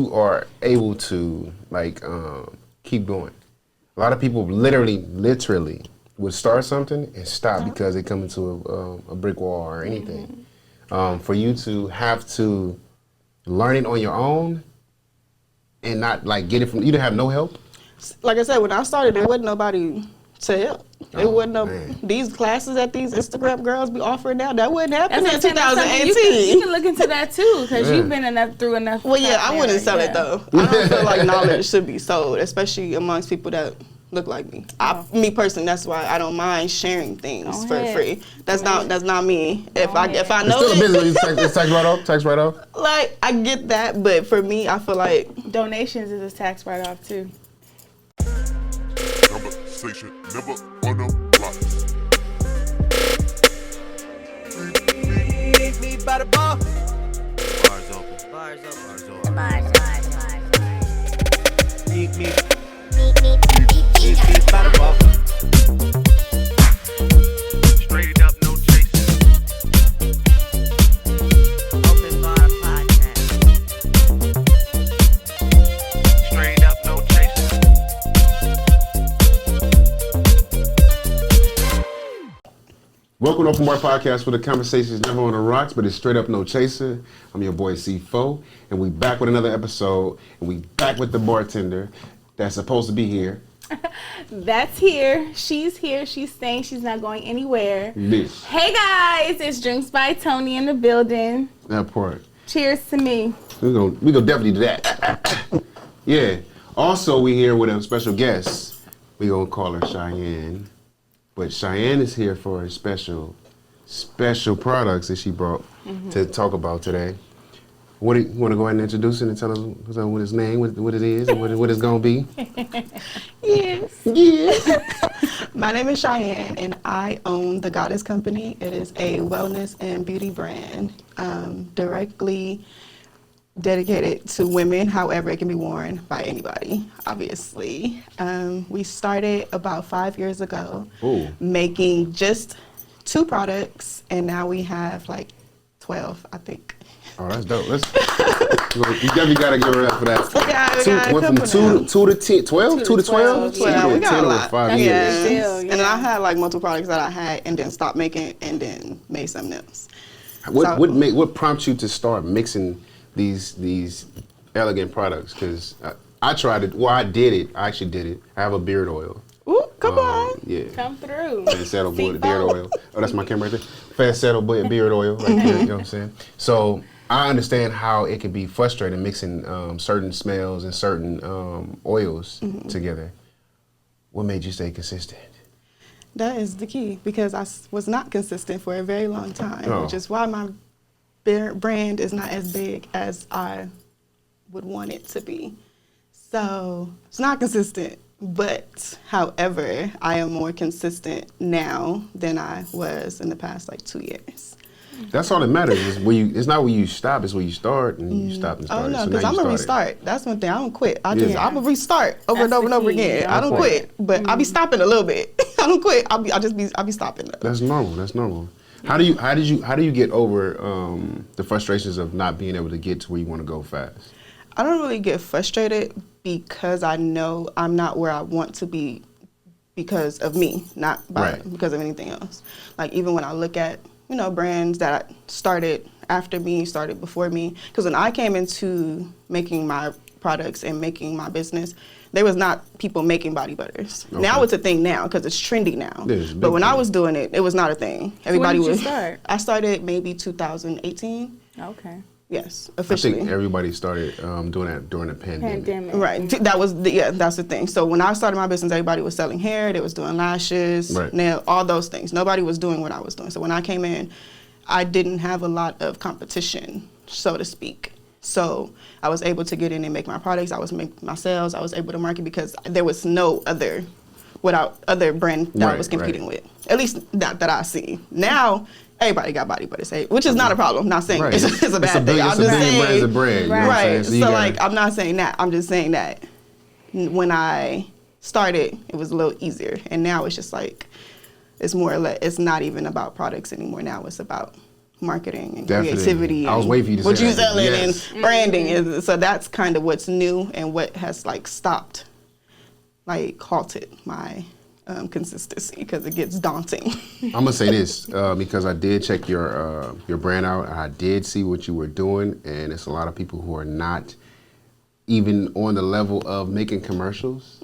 you are able to keep going. A lot of people literally would start something and stop because they come into a brick wall or anything. For you to have to learn it on your own and not get it from, you didn't have no help? Like I said, when I started, there wasn't nobody to help. It wasn't these classes that these Instagram girls be offering now. That wouldn't happen in 2018. You can look into that too, because you've been through enough. Well, yeah, I wouldn't sell it though. I don't feel like knowledge should be sold, especially amongst people that look like me. Me personally, that's why I don't mind sharing things for free. That's not me. If I know it's still a business. It's tax write off. Like, I get that, but for me, I feel like donations is a tax write off too. Conversation never on the rocks. Meet me by the bar. Bars open. Bars open. Meet me by the bar. Straight up, no chasing. Open bar podcast. Straight up, no chasing. Welcome to Open Bar Podcast, where the conversation is never on the rocks, but it's straight up no chaser. I'm your boy CFO, and we back with another episode, and we back with the bartender that's supposed to be here. That's here. She's here. She's staying. She's not going anywhere. Bitch. Hey guys, it's Drinks by Tony in the building. That part. Cheers to me. We gonna definitely do that. Yeah. Also, we here with a special guest. We gonna call her Cheyenne. But Cheyenne is here for a special products that she brought to talk about today. You want to go ahead and introduce it and tell us what his name, what it is, and what it's going to be? Yes. My name is Cheyenne, and I own The Goddess Company. It is a wellness and beauty brand directly dedicated to women. However, it can be worn by anybody, obviously. We started about 5 years ago making just 2 products, and now we have 12, I think. Oh, that's dope. You definitely got to give her that for that. Went from 2 to 10, 12? 2 to 12? Yeah, we got a lot. 5 years. Yes. And I had multiple products that I had and then stopped making and then made something else. What prompts you to start mixing these elegant products? Because I tried it. Well, I actually did it. I have a beard oil. Ooh, come on. Yeah. Come through. Falsetto beard oil. Oh, that's my camera right there. Falsetto beard oil right there. You know what I'm saying? So I understand how it can be frustrating mixing certain smells and certain oils together. What made you stay consistent? That is the key, because I was not consistent for a very long time, which is why my brand is not as big as I would want it to be. So it's not consistent, but however, I am more consistent now than I was in the past 2 years. That's all that matters. It's not where you stop, it's where you start, and you stop and start. Oh no, because I'm gonna restart. That's one thing. I don't quit. I'm gonna restart over and over again. I don't quit, but I'll be stopping a little bit. I don't quit. I'll be stopping. That's normal. How do you get over the frustrations of not being able to get to where you want to go fast? I don't really get frustrated because I know I'm not where I want to be because of me, not because of anything else. Even when I look at brands that started after me, started before me, because when I came into making my products and making my business, there was not people making body butters. Okay. Now it's a thing now because it's trendy now. But when I was doing it, it was not a thing. Everybody when did you start? I started maybe 2018. Okay. Yes, officially. I think everybody started doing that during the pandemic. Right. That was that's the thing. So when I started my business, everybody was selling hair, they was doing lashes, nail, all those things. Nobody was doing what I was doing. So when I came in, I didn't have a lot of competition, so to speak. So I was able to get in and make my products. I was making my sales. I was able to market because there was no other brand that I was competing with. At least that I see. Now, everybody got body butters, which is not a problem. I'm not saying it's a bad thing. I'm just saying, it's a brand. Right. So I'm not saying that. I'm just saying that when I started, it was a little easier. And now it's just it's more or less, it's not even about products anymore. Now it's about marketing and Definitely. creativity. I was waiting for you to what say you that. selling Yes. and branding. And so that's kind of what's new and what has like stopped, like halted my consistency because it gets daunting. I'm gonna say this because I did check your brand out. I did see what you were doing, and it's a lot of people who are not even on the level of making commercials.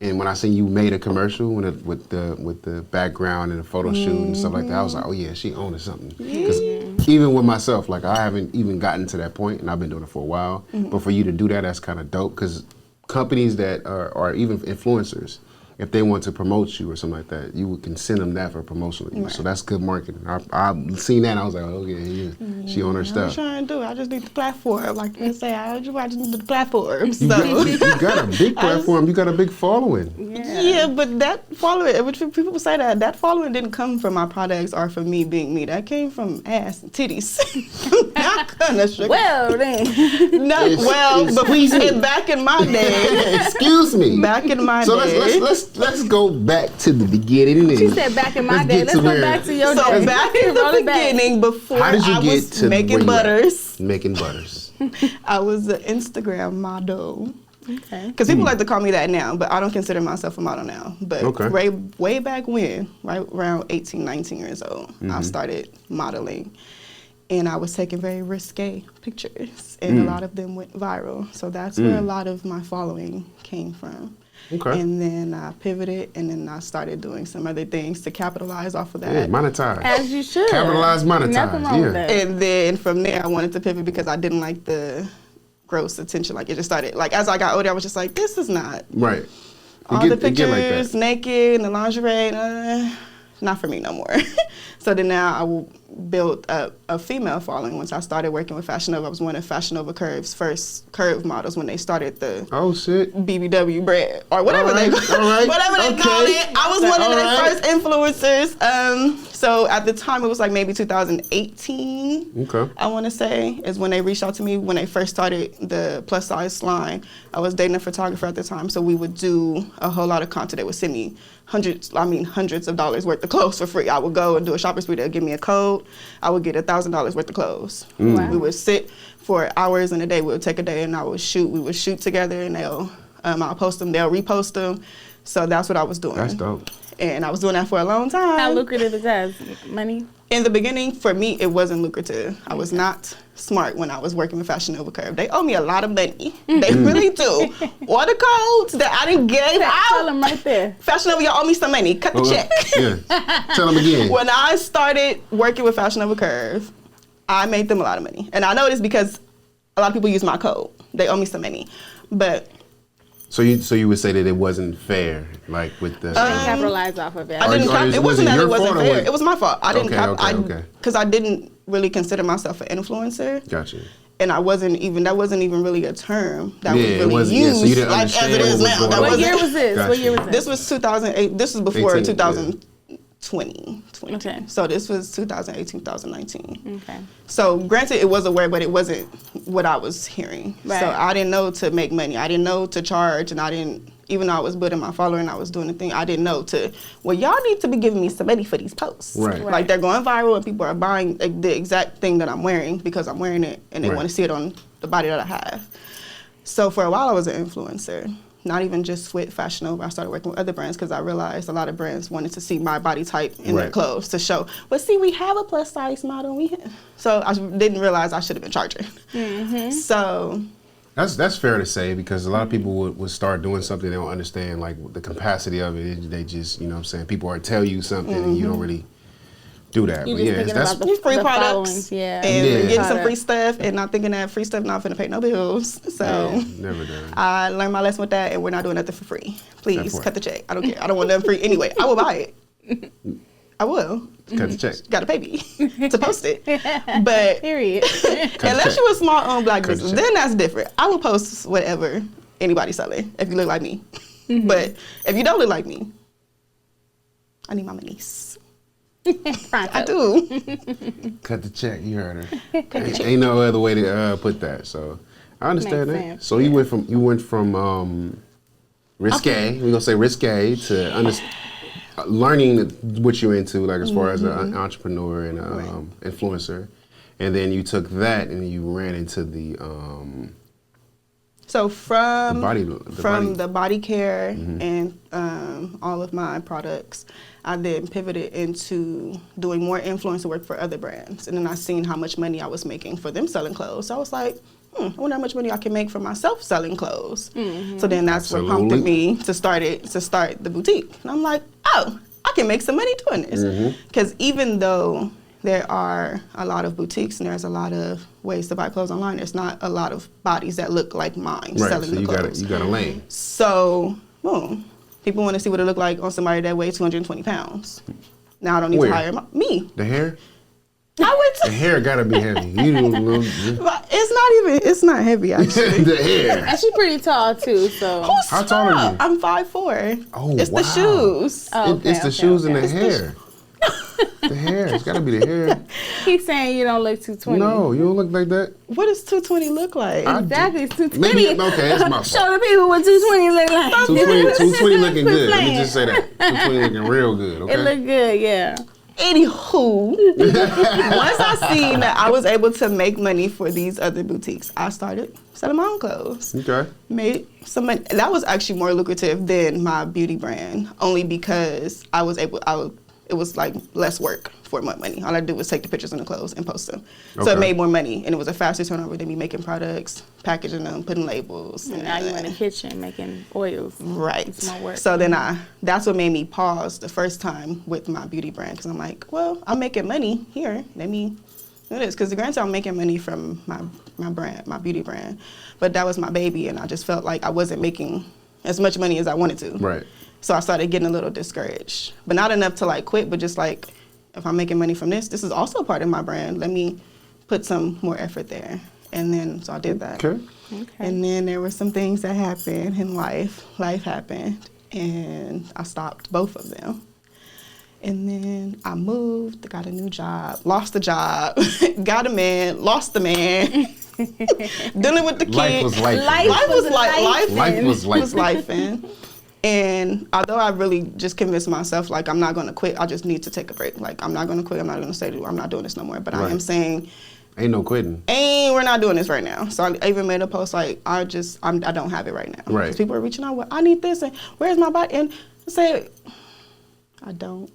And when I seen you made a commercial with the background and the photo shoot and stuff like that, I was like, oh yeah, she owning something. Because even with myself, like I haven't even gotten to that point, and I've been doing it for a while. But for you to do that, that's kind of dope. Because companies that are even influencers, if they want to promote you or something like that, you can send them that for promotional use. So that's good marketing. I've seen that and I was like, oh yeah, she on her I'm stuff. trying to do. I just need the platform. Like they say, I just need the platform. So. You got a big platform. You got a big following. Yeah, but that following, which people say that following didn't come from my products or from me being me. That came from ass and titties. Not gonna sugar. Well, then. Not well, but back in my day. Excuse me. Back in my So day. let's go back to the beginning. She said back in my day. Let's go back to your day. So back in Roll the it back. beginning, before How did you I get was to making where you at? butters, Making butters. I was an Instagram model. Okay. Because people like to call me that now, but I don't consider myself a model now. But Okay. way back when, right around 18, 19 years old, I started modeling. And I was taking very risque pictures, and a lot of them went viral. So that's where a lot of my following came from. Okay. And then I pivoted, and then I started doing some other things to capitalize off of that. Yeah, monetize. As you should. Capitalize, monetize, Nothing wrong with yeah. that. And then from there, I wanted to pivot because I didn't like the gross attention. Like it just started, like as I got older, I was just like, this is not. Right. All the pictures, naked, and the lingerie, not for me no more. So then now I built up a female following once I started working with Fashion Nova. I was one of Fashion Nova Curve's first curve models when they started the Oh shit. BBW brand or whatever All right, whatever they called okay. it. I was one of All their right. first influencers. So at the time it was like maybe 2018. Okay. I want to say is when they reached out to me when they first started the plus size line. I was dating a photographer at the time, so we would do a whole lot of content. They would send me hundreds of dollars worth of clothes for free. I would go and do a shopping spree. They'd give me a code. I would get $1,000 worth of clothes. Wow. We would sit for hours in a day. We would take a day and I would shoot. We would shoot together and I'll post them. They'll repost them. So that's what I was doing. That's dope. And I was doing that for a long time. How lucrative is that? Money? In the beginning, for me, it wasn't lucrative. I was not smart when I was working with Fashion Nova Curve. They owe me a lot of money. They really do. Order codes that I didn't give Tell out. them right there. Fashion Nova, y'all owe me some money. Cut the check. Yeah. Tell them again. When I started working with Fashion Nova Curve, I made them a lot of money. And I know this because a lot of people use my code. They owe me some money. But So you would say that it wasn't fair, like with the. Capitalize off of it. I didn't. Or It wasn't that your it wasn't fault or fair. what? It was my fault. I didn't. Okay. Because I didn't really consider myself an influencer. Gotcha. And that wasn't even really a term that was Yeah, it really wasn't- yeah, used so you didn't like as understand it is what was now. going That on. What wasn't- year was this? Gotcha. What year was this? This was 2008. This was before 18, 2020. Okay. So this was 2018, 2019. Okay. So granted, it was a word, but it wasn't what I was hearing. Right. So I didn't know to make money. I didn't know to charge, and I didn't. Even though I was building my following, I was doing the thing. I didn't know well, y'all need to be giving me some money for these posts. Right. Like they're going viral, and people are buying the exact thing that I'm wearing because I'm wearing it, and they Right. want to see it on the body that I have. So for a while, I was an influencer. Not even just with Fashion Nova. I started working with other brands because I realized a lot of brands wanted to see my body type in their Right. clothes to show, well, see, we have a plus size model. So I didn't realize I should have been charging. So That's fair to say because a lot of people would start doing something they don't understand like the capacity of it. They just you know what I'm saying people are tell you something and you don't really do that. You But just yeah, thinking that's about the free products followings, yeah. and Yeah. getting some Product. free stuff and not thinking that free stuff not finna pay no bills. So never done. I learned my lesson with that, and we're not doing nothing for free. Please part. cut the check. I don't care. I don't want nothing free anyway. I will buy it. I will. Cut the check. Got to pay me to post it. But Period. unless you a small owned black Cut the business, check. then that's different. I will post whatever anybody's selling if you look like me. But if you don't look like me, I need my monies. I do. Cut the check. You heard her. Ain't no other way to put that. So I understand Makes that. sense, So you went from risque. We're gonna say risque to understand. learning what you're into, like as far as an entrepreneur and influencer, and then you took that and you ran into the So from the body care and all of my products, I then pivoted into doing more influencer work for other brands. And then I seen how much money I was making for them selling clothes. So I was like, I wonder how much money I can make for myself selling clothes. So then that's what prompted me to start the boutique. And I'm like, oh, I can make some money doing this. Because even though there are a lot of boutiques and there's a lot of ways to buy clothes online, there's not a lot of bodies that look like mine selling the clothes. You got a lane. So, boom. People want to see what it look like on somebody that weighs 220 pounds. Now I don't need to hire me. The hair? The hair gotta be heavy. But it's not heavy actually. The hair. And she's pretty tall too, so. How tall are you? I'm 5'4". Oh, it's the shoes. Oh, it's the shoes and the hair. The hair. It's gotta be the hair. He's saying you don't look 220. No, you don't look like that. What does 220 look like? Exactly, it's 220. Maybe, okay, it's my fault. Show the people what 220 look like. 220 looking good. Let me just say that. 220 looking real good, okay? It look good, yeah. Anywho, once I seen that I was able to make money for these other boutiques, I started selling my own clothes. Okay. Made some money. That was actually more lucrative than my beauty brand, only because it was like less work for more money. All I did was take the pictures of the clothes and post them. Okay. So it made more money, and it was a faster turnover than me making products, packaging them, putting labels. And now you're in the kitchen making oils. Right. It's more work. So then that's what made me pause the first time with my beauty brand, because I'm like, well, I'm making money here. Let me do this, because granted I'm making money from my brand, my beauty brand, but that was my baby, and I just felt like I wasn't making as much money as I wanted to. Right. So I started getting a little discouraged, but not enough to like quit, but just like, if I'm making money from this is also part of my brand. Let me put some more effort there. And then, so I did that. Okay. And then there were some things that happened in life. Life happened, and I stopped both of them. And then I moved, got a new job, lost the job, got a man, lost the man. Dealing with the kid. Life was life. Life was life. And although I really just convinced myself, like, I'm not going to quit, I just need to take a break. Like, I'm not going to quit. I'm not going to say, I'm not doing this no more. But I am saying, ain't no quitting. We're not doing this right now. So I even made a post like, I don't have it right now. Right. Because people are reaching out, well, I need this, and where's my body? And I say, I don't.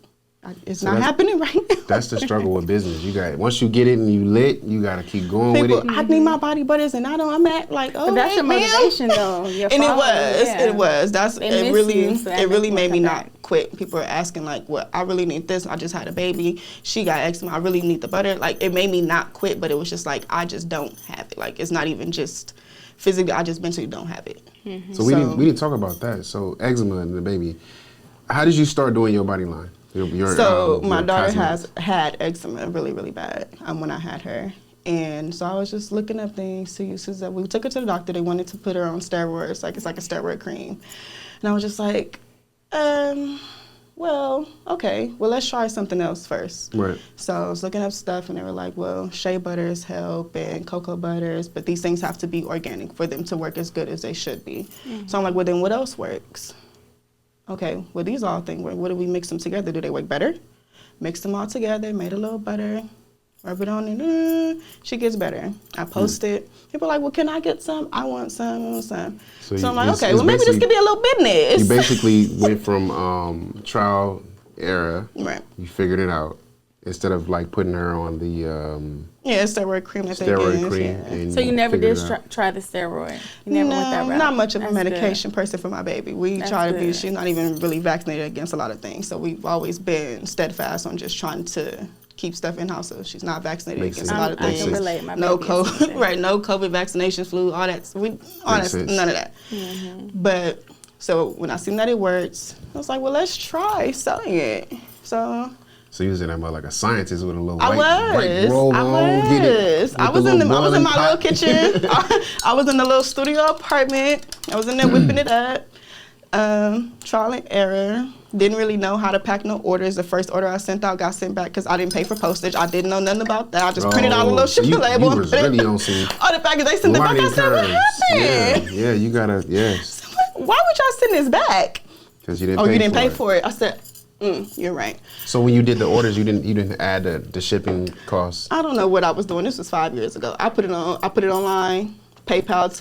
It's not happening right now. That's the struggle with business. You got once you get it and you lit, you got to keep going with it. I need my body butters, and I'm at like, oh, but that's your motivation though. Your and it was. It really made me back. not quit. People are asking like, well, I really need this. I just had a baby. She got eczema. I really need the butter. Like, it made me not quit, but it was just like, I just don't have it. Like, it's not even just physically. I just mentally don't have it. Mm-hmm. So we didn't talk about that. So eczema and the baby. How did you start doing your body line? My daughter has had eczema really, really bad when I had her. And so I was just looking up things to use. We took her to the doctor. They wanted to put her on steroids. It's like a steroid cream. And I was just like, well, okay. Well, let's try something else first. Right. So I was looking up stuff, and they were like, well, shea butters help and cocoa butters, but these things have to be organic for them to work as good as they should be. Mm-hmm. So I'm like, well, then what else works? Okay, well, these all things work. What do we mix them together? Do they work better? Mix them all together, made a little butter, rub it on, and she gets better. I post it. People are like, well, can I get some? I want some. So I'm like, okay, well, maybe this could be a little business. You basically went from trial error. Right. You figured it out. Instead of like putting her on the steroid cream that they use. Yeah. So you never did try the steroid? You never went that route? Not much of a medication person for my baby. We try to be, she's not even really vaccinated against a lot of things. So we've always been steadfast on just trying to keep stuff in-house. So she's not vaccinated against a lot of things. I can relate. My no COVID, right, no COVID vaccination, flu, all that. None of that. Mm-hmm. But so when I seen that it works, I was like, well, let's try selling it. So you was in that mode like a scientist with a little I was in my little kitchen. I was in the little studio apartment. I was in there whipping it up. Trial and error. Didn't really know how to pack no orders. The first order I sent out got sent back because I didn't pay for postage. I didn't know nothing about that. I just printed out a little shipping label. You was really on some the package they sent it back. I said, what happened? Yeah, you gotta, yes. So why would y'all send this back? Because you didn't pay for it. You didn't pay for it. I said, You're right. So when you did the orders, you didn't add the shipping costs? I don't know what I was doing. This was 5 years ago. I put it online. PayPal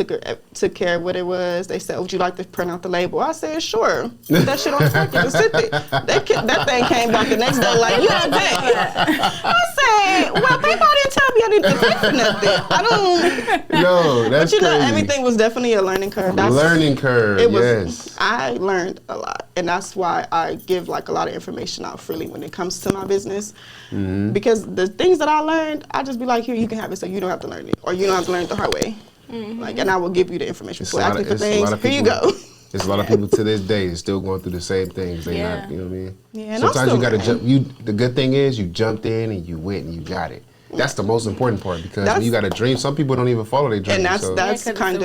took care of what it was. They said, would you like to print out the label? I said, sure. Put that shit on the packet and sent it. That thing came back the next day like, you have that. I said, well, PayPal didn't tell me I didn't pay for nothing. I don't. No, that's But crazy. everything was definitely a learning curve. Learning curve, yes. I learned a lot. And that's why I give like a lot of information out freely when it comes to my business. Because the things that I learned, I just be like, here, you can have it so you don't have to learn it. Or you don't have to learn it the hard way. Like, and I will give you the information for asking for things. Here you go. There's a lot of people to this day that's still going through the same things. They not, you know what I mean? Yeah, and sometimes you got to learning. jump. The good thing is you jumped in and you went and you got it. That's the most important part because when you got a dream, some people don't even follow their dream. And that's kind of,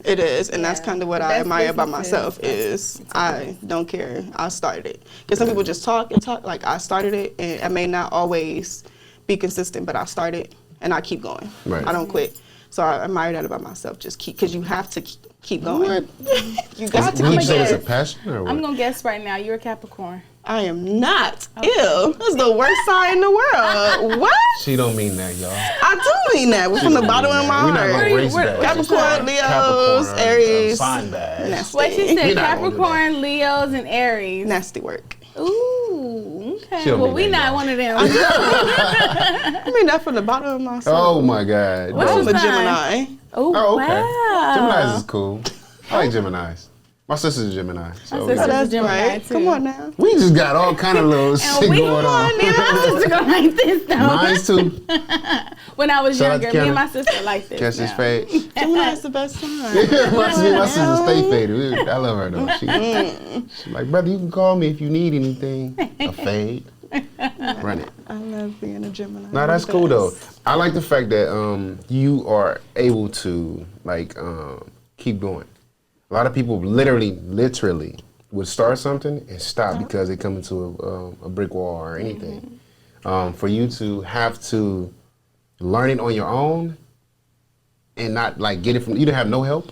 it is. And that's kind of what I admire about myself is I don't care. I started it. Because some people just talk and talk. Like, I started it and I may not always be consistent, but I started and I keep going. Right. I don't quit. So I admire that about myself. Just keep, because you have to keep going. You got to Would keep you say going. it's a passion or what? I'm gonna guess right now. You're a Capricorn. I am not. Ew. That's the worst sign in the world. What? She don't mean that, y'all. I do mean that. We're from the bottom of my We're not heart. gonna race that. Capricorn, Leos, Aries. Sign bag. Nasty. What she said? You're not gonna do Capricorn, Leos, and Aries. Nasty work. Ooh, okay. She don't Well, mean we that, not y'all. one of them. I mean that from the bottom of my soul. Oh my God. What's I'm your a sign? Gemini. Oh, okay. wow. Geminis is cool. I like Geminis. My sister's a Gemini. So My sister's Oh, that's Gemini, right. too. Come on now. we just got all kind of little shit And we going on. me and my sister go like this though. Mine's too. When I was Shout out to younger, me and Kenna. my sister like this. Catch this now. fade. Gemini is the best sign. my sister stay faded. I love her though. She's like, brother, you can call me if you need anything. A fade. Run it. I love being a Gemini. No, that's cool though. I like the fact that you are able to keep going. A lot of people literally would start something and stop because they come into a brick wall or anything. For you to have to learn it on your own and not like get it from, you didn't have no help?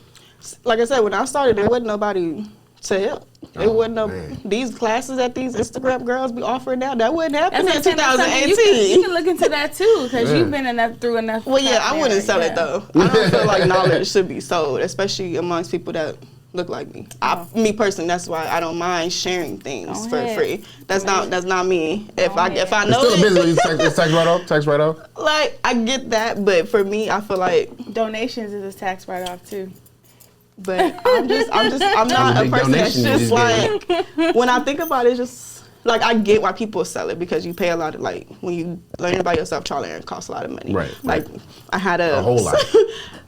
Like I said, when I started, there wasn't nobody to help. There wasn't man. these classes that these Instagram girls be offering now. That wouldn't happen That's in what I'm saying. That's something 2018. You can look into that too, because Yeah. you've been through enough. Well, yeah, crap I wouldn't there, sell yeah. it though. I don't feel like knowledge should be sold, especially amongst people that look like me. Me personally, that's why I don't mind sharing things Go for ahead. free. That's not me. If I ahead. know It's still a it, business. It's tax write-off? Tax write-off? like I get that, but for me, I feel like, Donations is a tax write-off too. but I'm not a Big person that's donation you just just like, when I think about it, it's just like I get why people sell it because you pay a lot of, like, when you learn by yourself, trial and error costs a lot of money. Right. Like I had A whole lot.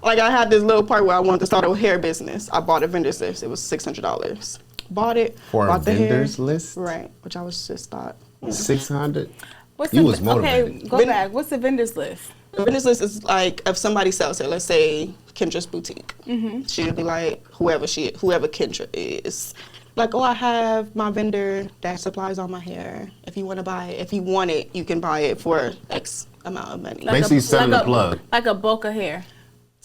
like I had this little part where I wanted to start a hair business. I bought a vendor's list. It was $600. Bought it. For a bought the hair. vendor's list? Right. Which I was just thought. 600? What's You the, was motivated. Okay, go Ven- back. What's the vendor's list? The vendor's list is like if somebody sells it. Let's say Kendra's boutique. She'll be like whoever Kendra is. Like, oh, I have my vendor that supplies all my hair. If you want to buy it, if you want it, you can buy it for X amount of money. Basically selling the plug. Like a bulk of hair.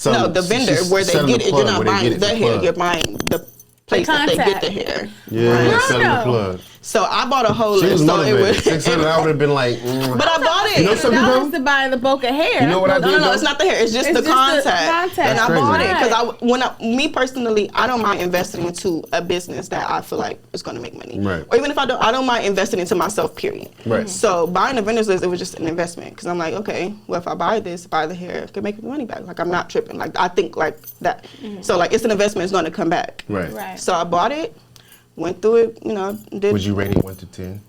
No, the vendor she's where they selling get the it. You're plug, not where they buying get it, the hair. plug. You're buying the place that they get contact. the hair. Yeah, Right. selling the No. plug. So I bought a whole She was list. So it motivated. was. 600, I would have been like, But I bought it. You know something $100 though? to buy the bulk of hair. You know what I No, did no, though? it's not the hair. It's just It's the just the contact. contact. And I That's bought crazy. it because me personally, I don't mind investing into a business that I feel like is going to make money. Right. Or even if I don't mind investing into myself. Period. Right. So buying a vendor's list, it was just an investment because I'm like, okay, well if I buy the hair, I can make the money back. Like I'm not tripping. Like I think like that. So like it's an investment. It's going to come back. Right. Right. So I bought it, went through it. You know, did Would you rate it 1 to 10?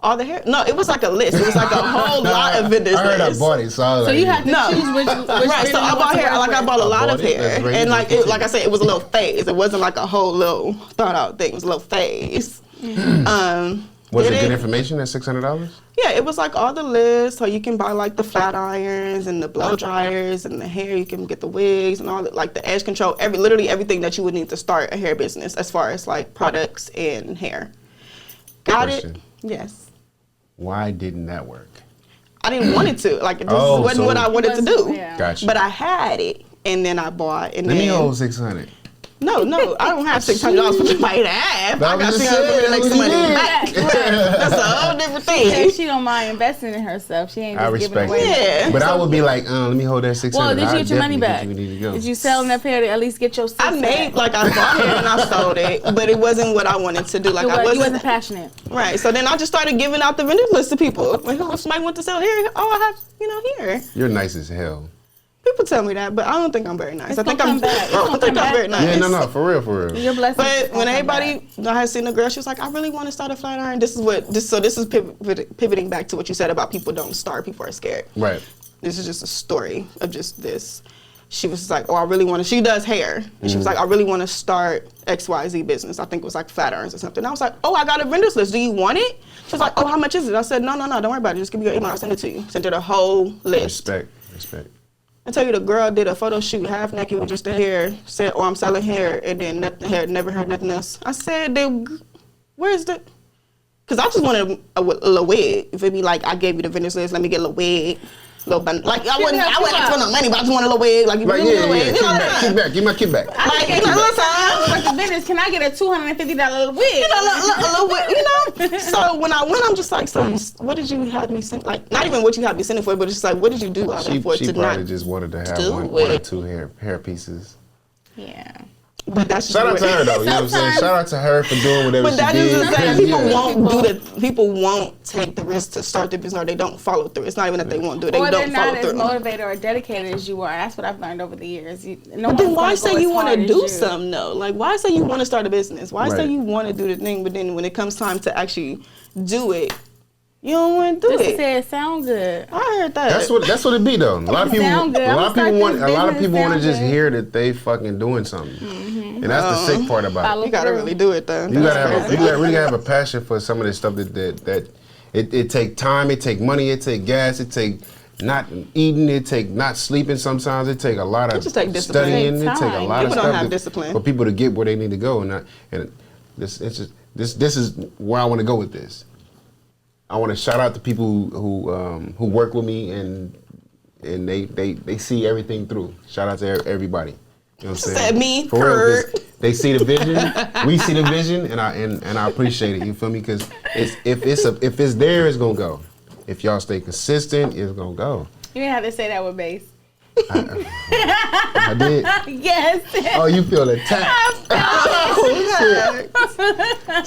all the hair. No, it was like a list. It was like a whole lot of vendors. I heard I lists. bought it, so I was So like, you have to No. choose which Right, so I bought hair. Like I bought a lot bought of it, hair, that's rated and like as like I said, it was a little phase. It wasn't like a whole little thought out thing. It was a little phase. Was did it good information at $600? Yeah, it was like all the lists. So you can buy like the flat irons and the blow dryers and the hair. You can get the wigs and all that, like the edge control. Literally everything that you would need to start a hair business as far as like products and hair. Got Question. it? Yes. Why didn't that work? I didn't want it to. Like it just Oh, wasn't so- what I wanted to do. Yeah. Gotcha. But I had it, and then I bought. And Let me then hold 600. No, I don't have $600 for somebody to have. I got $600 to make some money back. That's a whole different thing. She don't mind investing in herself. She ain't I just giving respect away. Yeah. But I would be like, let me hold that $600. Well, did you get your money back? Go. Did you sell enough hair to at least get your I made, like, I bought it and I sold it, but it wasn't what I wanted to do. Like, you wasn't passionate. Right. So then I just started giving out the vendor list to people. Like, oh, somebody want to sell hair? Oh, I have, here. You're nice as hell. People tell me that, but I don't think I'm very nice. It's I think gonna I'm come back. It's gonna come back. very nice. Yeah, no, for real. Your blessings. But when everybody I had seen a girl, she was like, I really want to start a flat iron. This is pivoting back to what you said about people don't start, people are scared. Right. This is just a story of just this. She was like, oh, I really want to, she does hair. And she was like, I really want to start XYZ business. I think it was like flat irons or something. And I was like, oh, I got a vendor's list. Do you want it? She was like, oh, how much is it? I said, no, don't worry about it. Just give me your email. I'll send it to you. Sent her the whole list. Respect. I tell you, the girl did a photo shoot half naked with just the hair, said, oh, I'm selling hair, and then had never heard nothing else. I said, where's the, because I just wanted a little wig. If it be like, I gave you the vendor's list, let me get a little wig. Little bun. Like, I wouldn't ask for no money, but I just want a little wig. Like, you Like, give me a little wig. kickback. Give me my kickback. Like, listen. Like the business, can I get a $250 wig? A little wig, So when I went, I'm just like, so what did you have me send? Like, not even what you had me sending for, but just like, what did you do for She it to probably not just wanted to have do one it? or two hair pieces. Yeah. But that's just Shout out to her though, you know what I'm saying? Shout out to her for doing whatever But she that did. is to say that people Yeah. people won't take the risk to start the business, or they don't follow through. It's not even that they won't do it; they Or don't they're follow not as through. motivated or dedicated as you are. That's what I've learned over the years. But then why say you want to do something though? Like, why say you want to start a business? Why say Right. you want to do the thing, but then when it comes time to actually do it, you don't want to do Just it? say it sound good. I heard that. That's what it be though. A lot of people Sound good. want I'ma want start this to business, just sound hear that they fucking doing something. And that's the sick part about Follow it. You gotta through. really do it though. You gotta really have a passion for some of this stuff that it take time, it take money, it take gas, it take not eating, it take not sleeping sometimes, it take a lot of just take discipline. studying, It it take take a time. lot People of don't stuff have discipline. for people to get where they need to go. And this is where I want to go with this. I want to shout out to people who work with me and they see everything through. Shout out to everybody. You know what I'm saying? Said me, For real, 'cause Kurt. they see the vision. We see the vision, and I appreciate it. You feel me? Because if it's there, it's gonna go. If y'all stay consistent, it's gonna go. You didn't have to say that with bass. I did. Yes. Oh, you feel attacked. Oh, shit.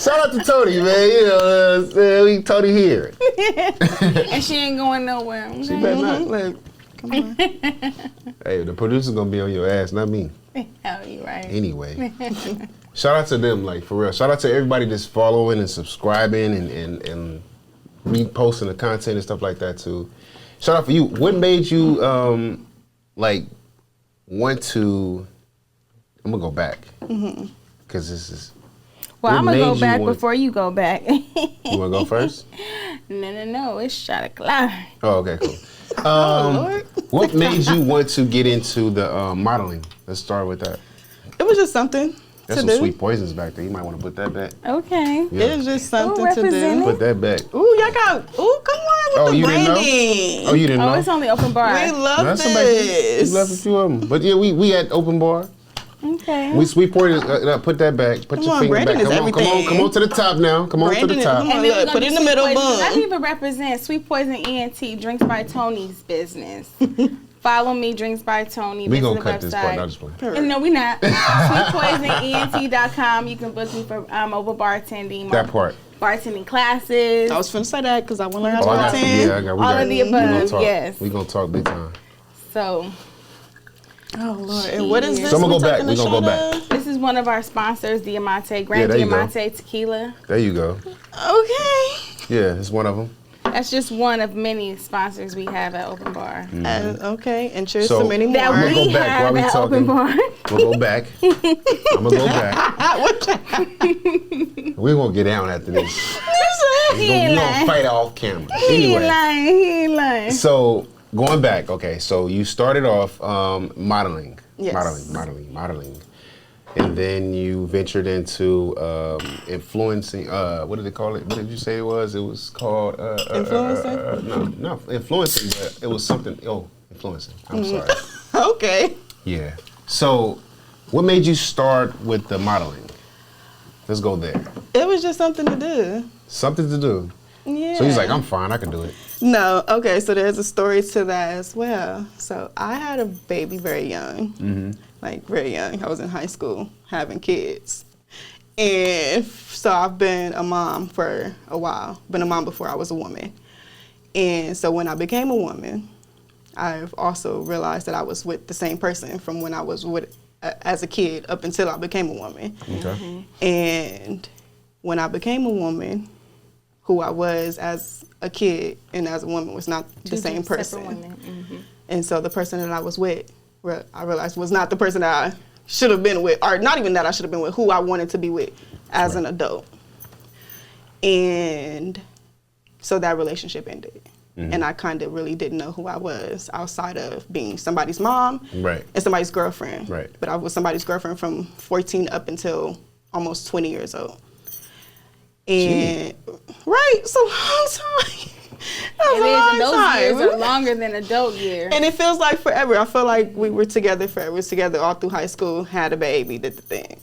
Shout out to Tony, man. You know, we Tony here. And she ain't going nowhere. Okay? She better not. Like, come on. Hey, the producer's gonna be on your ass, not me. Oh, you right. Anyway, shout out to them, like, for real. Shout out to everybody that's following and subscribing and reposting the content and stuff like that too. Shout out for you. What made you want to? I'm gonna go back because this is. Well, what I'm going to made go you back want- before you go back. You wanna go first? No. It's shot o'clock. Oh, okay, cool. Lord. What made you want to get into the modeling? Let's start with that. It was just something There's to some do. sweet poisons back there. You might want to put that back. Okay. Yeah. It was just something to represent do. Put that back. Ooh, y'all got. Ooh, come on with Oh, the you didn't know? branding. Oh, you didn't know? Oh, it's only open bar. We love That's this. We left a few of them. But yeah, we had open bar. Okay. We sweet pointers. Put that back. Put Come your on, finger Brandon back. is Come on, everything. come on to the top now. Come on to Brandon the is- top. come on. And then we're Look, gonna put do it in the Sweet middle, Poison. I boom. even represent Sweet Poison ENT, Drinks by Tony's business. Follow me, Drinks by Tony. We Visit gonna the cut this part. website. I'll just play. No, we not. SweetPoisonENT.com. You can book me for over bartending. That part. Bartending classes. I was finna say that because I want to learn how to Oh, I got bartend. yeah, I got. We All got. of the we gonna above, talk. yes. We gonna talk big time. So Oh Lord! And what is this? So I'm gonna we go back. taking We a gonna go shot back. of? this is one of our sponsors, Diamante, Grand there you go. Diamante Tequila. There you go. Okay. Yeah, it's one of them. That's just one of many sponsors we have at Open Bar. Okay. And cheers So- to many more. That I'm gonna we go back have while we at talking. Open Bar. We'll go back. I'm gonna go back. We're gonna get down after this. He ain't We're gonna lying. fight off camera. He ain't Anyway, lying. He ain't lying. so going back, okay, so you started off modeling. Yes. Modeling. And then you ventured into influencing. What did they call it? What did you say it was? It was called Influencing? No, influencing. But it was something. Oh, influencing. I'm sorry. Okay. Yeah. So What made you start with the modeling? Let's go there. It was just something to do. Something to do. Yeah. So he's like, I'm fine, I can do it. No, okay, so there's a story to that as well. So I had a baby very young, like very young. I was in high school having kids. And so I've been a mom for a while, been a mom before I was a woman. And so when I became a woman, I've also realized that I was with the same person from when I was with as a kid up until I became a woman. Okay. And when I became a woman, who I was as a kid and as a woman was not the same person. And so the person that I was with, I realized was not the person that I should have been with, or not even that I should have been with, who I wanted to be with as an adult. And so that relationship ended. And I kind of really didn't know who I was outside of being somebody's mom and somebody's girlfriend. Right. But I was somebody's girlfriend from 14 up until almost 20 years old. And it's a long time. Those years are longer than adult years. And it feels like forever. I feel like we were together forever. We were together all through high school, had a baby, did the thing.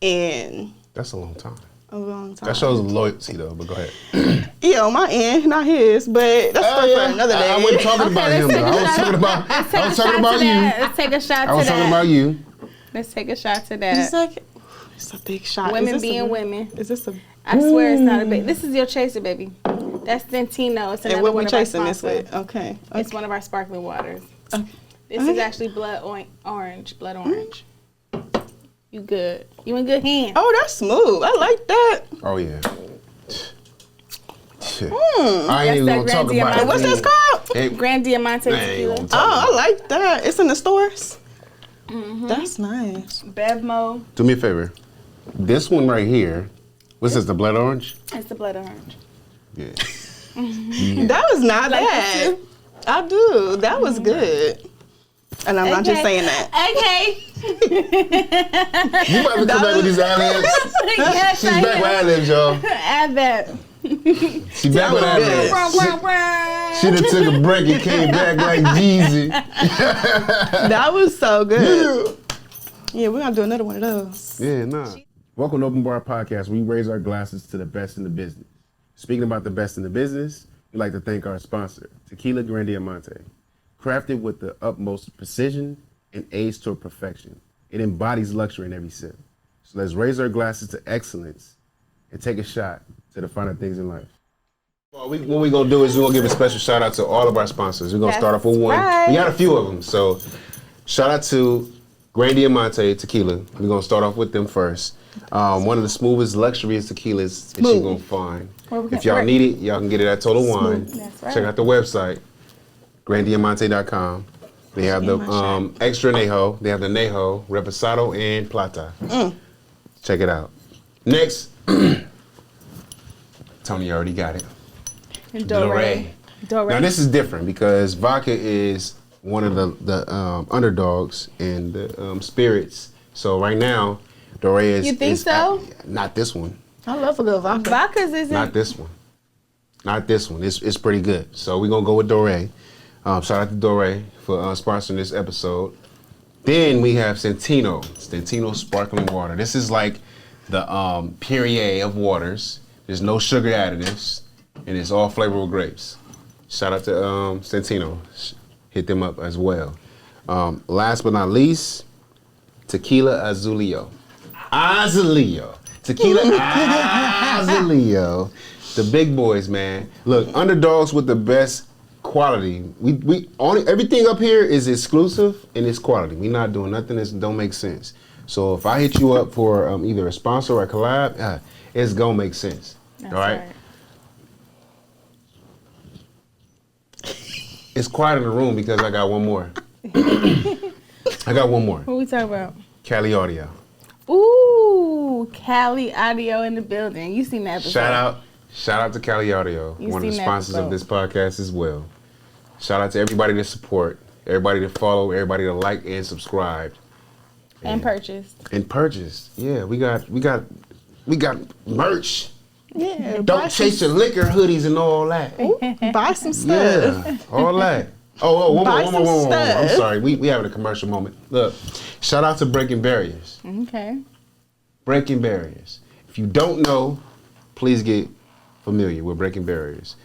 And that's a long time. A long time. That shows loyalty though, but go ahead. Yeah, on my end, not his, but that's for another day. I wasn't talking about him though. I was talking about you. Let's take a shot to that. I was talking about you. Let's take a shot to that. It's a big shot. Women being women. Is this a... I swear it's not a big... This is your chaser, baby. That's Dentino. It's another one of our sponsors. And what we chasing this with? Okay. It's one of our sparkling waters. Okay. This is actually blood orange. You good. You in good hands. Oh, that's smooth. I like that. Oh, yeah. I ain't even going to talk about it. What's this called? Grand Diamante tequila. Oh, I like that. It's in the stores? That's nice. Bevmo. Do me a favor. This one right here, what's this, the blood orange? It's the blood orange. Yeah. That was not bad. I do. That was good. And I'm not just saying that. Okay. You about to come back with these ad-libs? Yes, She's back with ad-libs, y'all. Add that. She back with ad-libs. She done took a break and came back like Jeezy. That was so good. Yeah, we're going to do another one of those. Yeah, nah. Welcome to Open Bar Podcast, where we raise our glasses to the best in the business. Speaking about the best in the business, we'd like to thank our sponsor, Tequila Grand Diamante. Crafted with the utmost precision and aged to perfection. It embodies luxury in every sip. So let's raise our glasses to excellence and take a shot to the finer things in life. Well, what we're going to do is we're going to give a special shout out to all of our sponsors. We're going to start off with one. Right. We got a few of them. So shout out to Grand Diamante Tequila. We're going to start off with them first. One of the smoothest, luxurious tequilas that you're going to find. If y'all need it, y'all can get it at Total Wine. That's right. Check out the website, granddiamante.com. They have the extra Nejo. They have the Nejo, Reposado, and Plata. Check it out. Next, Tony already got it. Doré. Now this is different because vodka is one of the underdogs in the spirits. So right now, Doré is... You think so? Not this one. I love a good vodka. Vodkas isn't... Not this one. Not this one. It's pretty good. So we're going to go with Doré. Shout out to Doré for sponsoring this episode. Then we have Centino Sparkling Water. This is like the Perrier of waters. There's no sugar additives, and it's all flavorful grapes. Shout out to Centino. Hit them up as well. Last but not least, Tequila Azulillo. Tequila Azulillo. The big boys, man. Look, underdogs with the best quality. We only everything up here is exclusive and it's quality. We not doing nothing that don't make sense. So if I hit you up for either a sponsor or a collab, it's gonna make sense. That's all right? It's quiet in the room because I got one more. What we talking about? Cali Audio. Ooh, Cali Audio in the building. You seen that episode? Shout out to Cali Audio, one of the sponsors of this podcast as well. Shout out to everybody that support, everybody that follow, everybody that like and subscribe. And purchase. Yeah, we got merch. Yeah. Don't chase your liquor hoodies and all that. Buy some stuff. Yeah, all that. One more. I'm sorry. We having a commercial moment. Look, shout out to Breaking Barriers. Okay. Breaking Barriers. If you don't know, please get familiar with Breaking Barriers.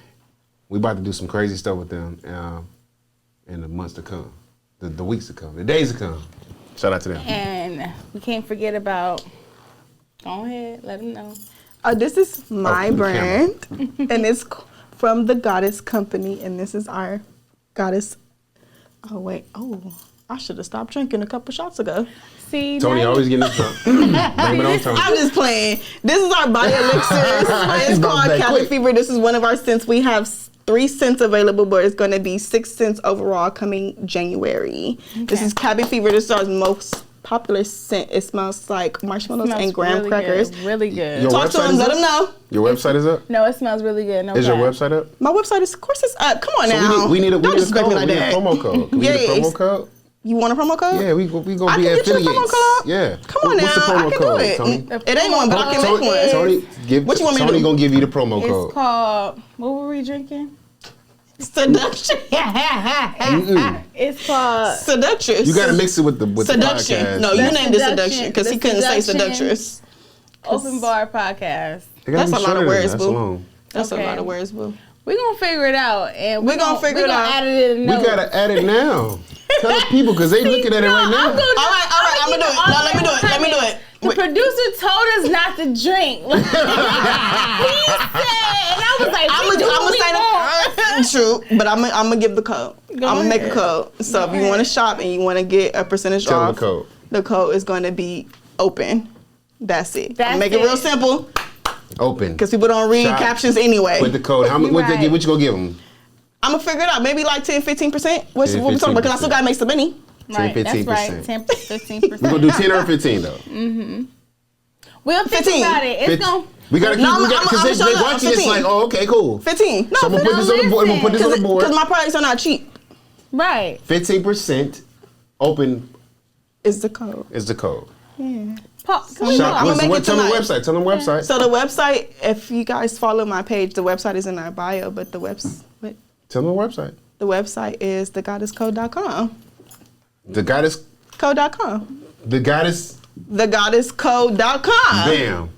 We about to do some crazy stuff with them in the months to come, the weeks to come, the days to come. Shout out to them. And we can't forget about. Go ahead, let them know. This is my brand, and it's from the Goddess Company, and this is our Goddess. Oh wait, I should have stopped drinking a couple shots ago. See, Tony always getting drunk. Blame it on Tony. I'm just playing. This is our body elixir. It's called Cabin Fever. This is one of our scents. We have 3 scents available, but it's going to be 6 scents overall coming January. Okay. This is Cabin Fever. This is our most popular scent. It smells like marshmallows and graham really crackers. Good, really good. Talk to them. Let them know. Your website is up? No, it smells really good. No, is your website up? My website is, of course, it's up. Come on now. We need a Don't disrespect me like that. Promo code. Can we get a promo code? You want a promo code? Yeah, we gonna I be can affiliates. Get you a promo code? Yeah. Come on now. What's the promo I can code, do it. Tony? It ain't one, but I can make one. Tony, what you want me to do? Tony gonna give you the promo code. It's called. What were we drinking? Seduction. It's called Seductress. You gotta mix it with the Seduction. podcast. No, you named it Seduction because he couldn't say Seductress. Open Bar Podcast. That's a lot of words, boo. That's a lot of words, boo. We're gonna figure it out, and we're gonna figure it out. Add it in we gotta add it now. Tell the people because they looking at it right now. All right. I'm gonna do it. No, let me do it. The producer told us not to drink. He said, and I was like, I'm gonna say true, but I'm gonna give the code. I'm gonna make a code. So if you want to shop and you want to get a percentage off, the code is going to be open. That's it. Make it real simple. Open. Because people don't read captions anyway. With the code, what you gonna give them? I'm gonna figure it out. Maybe like 10-15%. What we talking about? Because I still gotta make some money. 10-15%. Right, 10-15%. We're gonna do 10 or 15 though. We'll think about it. It's gonna. We gotta keep because they watching. It's like, oh, okay, cool. 15. No, so I'm gonna put this on the board. I'm gonna put this on the board because my products are not cheap. Right. 15% open is the code. Yeah. I'm gonna make it tell them the website. Tell them the website. So the website, if you guys follow my page, the website is in our bio. But the website. Tell them the website. The website is thegoddesscode.com. Thegoddesscode.com. Thegoddesscode.com. Bam.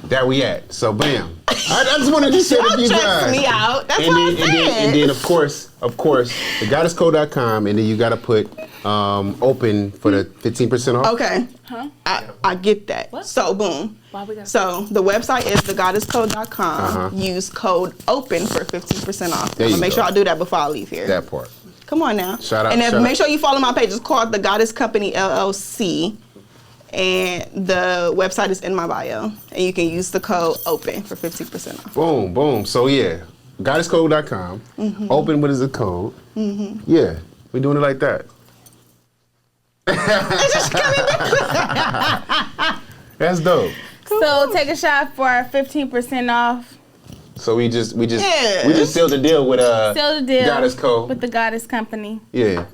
There we at. So bam. I just wanted to share with you guys. Me out. That's what I'm saying. And then of course, thegoddesscode.com, and then you gotta put open for the 15% off. Okay. Huh? I get that. What? So boom. So the website is thegoddesscode.com. Use code OPEN for 15% off. I'm gonna make sure I do that before I leave here. That part. Come on now. Shout out. And make sure you follow my page. It's called The Goddess Company LLC. And the website is in my bio. And you can use the code OPEN for 15% off. Boom, boom. So yeah, goddesscode.com. Open, what is the code? Yeah, we're doing it like that. It's just coming back. That's dope. So take a shot for 15% off. So we just sealed the deal with Goddess Code. With the Goddess Company. Yeah.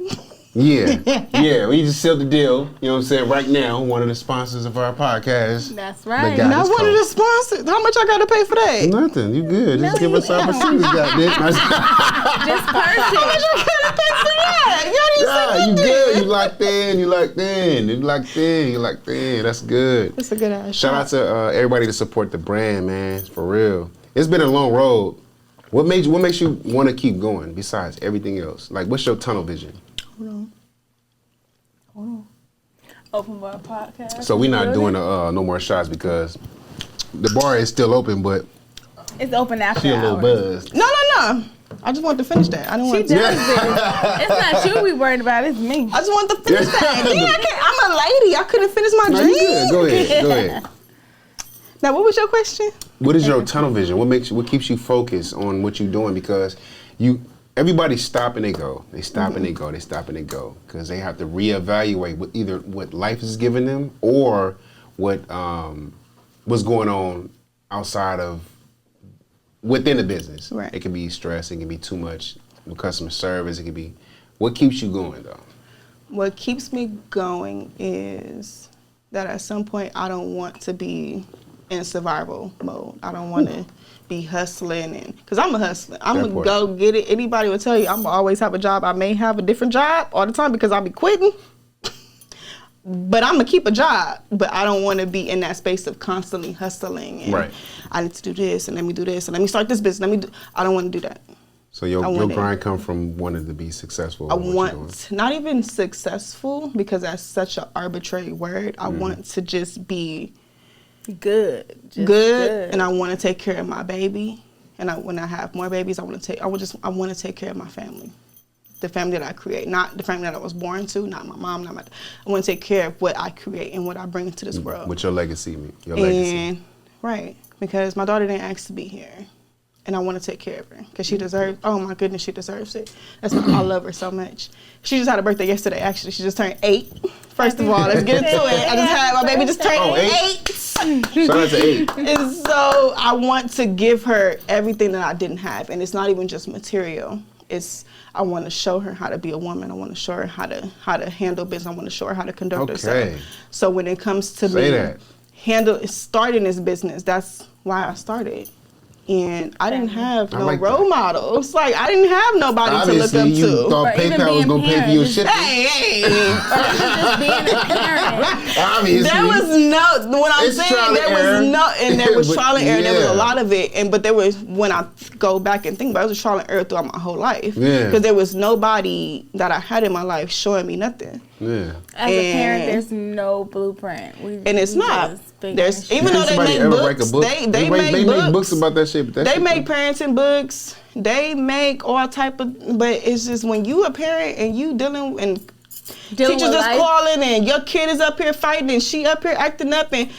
We just sealed the deal. You know what I'm saying? Right now, one of the sponsors of our podcast. That's right. Not one of the sponsors. How much I got to pay for that? Nothing. You good. Just give us our percentage, goddamn. Just perfect. How much I got to pay for that? You good. You locked in. That's good. That's a good ass. Shout out to everybody to support the brand, man. For real. It's been a long road. What makes you want to keep going besides everything else? Like, what's your tunnel vision? Hold on. Open bar podcast. So we're not doing no more shots because the bar is still open, but it's open after she a little buzzed. No. I just want to finish that. I don't want to. It's not you we worried about. It's me. I just want to finish that. I'm a lady. I couldn't finish my dream. Go ahead. Now, what was your question? What is your tunnel vision? What keeps you focused on what you're doing? Because everybody stop and they go. They stop and they go. They stop and they go because they have to reevaluate what life is giving them or what's going on outside of within the business. Right. It can be stress. It can be too much with customer service. It can be. What keeps you going though? What keeps me going is that at some point I don't want to be in survival mode. I don't want to be hustling, and because I'm a hustler. I'm going to go get it. Anybody will tell you I'm going to always have a job. I may have a different job all the time because I'll be quitting. But I'm going to keep a job. But I don't want to be in that space of constantly hustling. And I need to do this, and let me do this, and let me start this business. I don't want to do that. So your grind come from wanting to be successful? I want, not even successful, because that's such an arbitrary word. I want to just be good, and I want to take care of my baby. And when I have more babies, I want to take care of my family, the family that I create, not the family that I was born to, not my mom, not my. I want to take care of what I create and what I bring into this world. What your legacy mean? Your legacy. Right, because my daughter didn't ask to be here, and I want to take care of her because she deserves. Oh my goodness, she deserves it. That's why I love her so much. She just had a birthday yesterday. Actually, she just turned 8. First of all, let's get into it. I just had my baby just turned 8. Shout out to 8. And so I want to give her everything that I didn't have, and it's not even just material. I want to show her how to be a woman. I want to show her how to handle business. I want to show her how to conduct herself. So when it comes to starting this business, that's why I started. And I didn't have no role models. Like, I didn't have nobody to look up to. Obviously, you thought PayPal was going to pay for your shit. Hey. Just being a parent. Obviously. There was no, what I'm saying, there was trial and error. There was a lot of it. But there was, when I go back and think about it, was a trial and error throughout my whole life. Because there was nobody that I had in my life showing me nothing. As a parent, there's no blueprint. And it's not. There's, even though they make books, they make books about that shit. But they make parenting books. They make all type of, but it's just when you a parent and you dealing teachers just calling and your kid is up here fighting and she up here acting up and.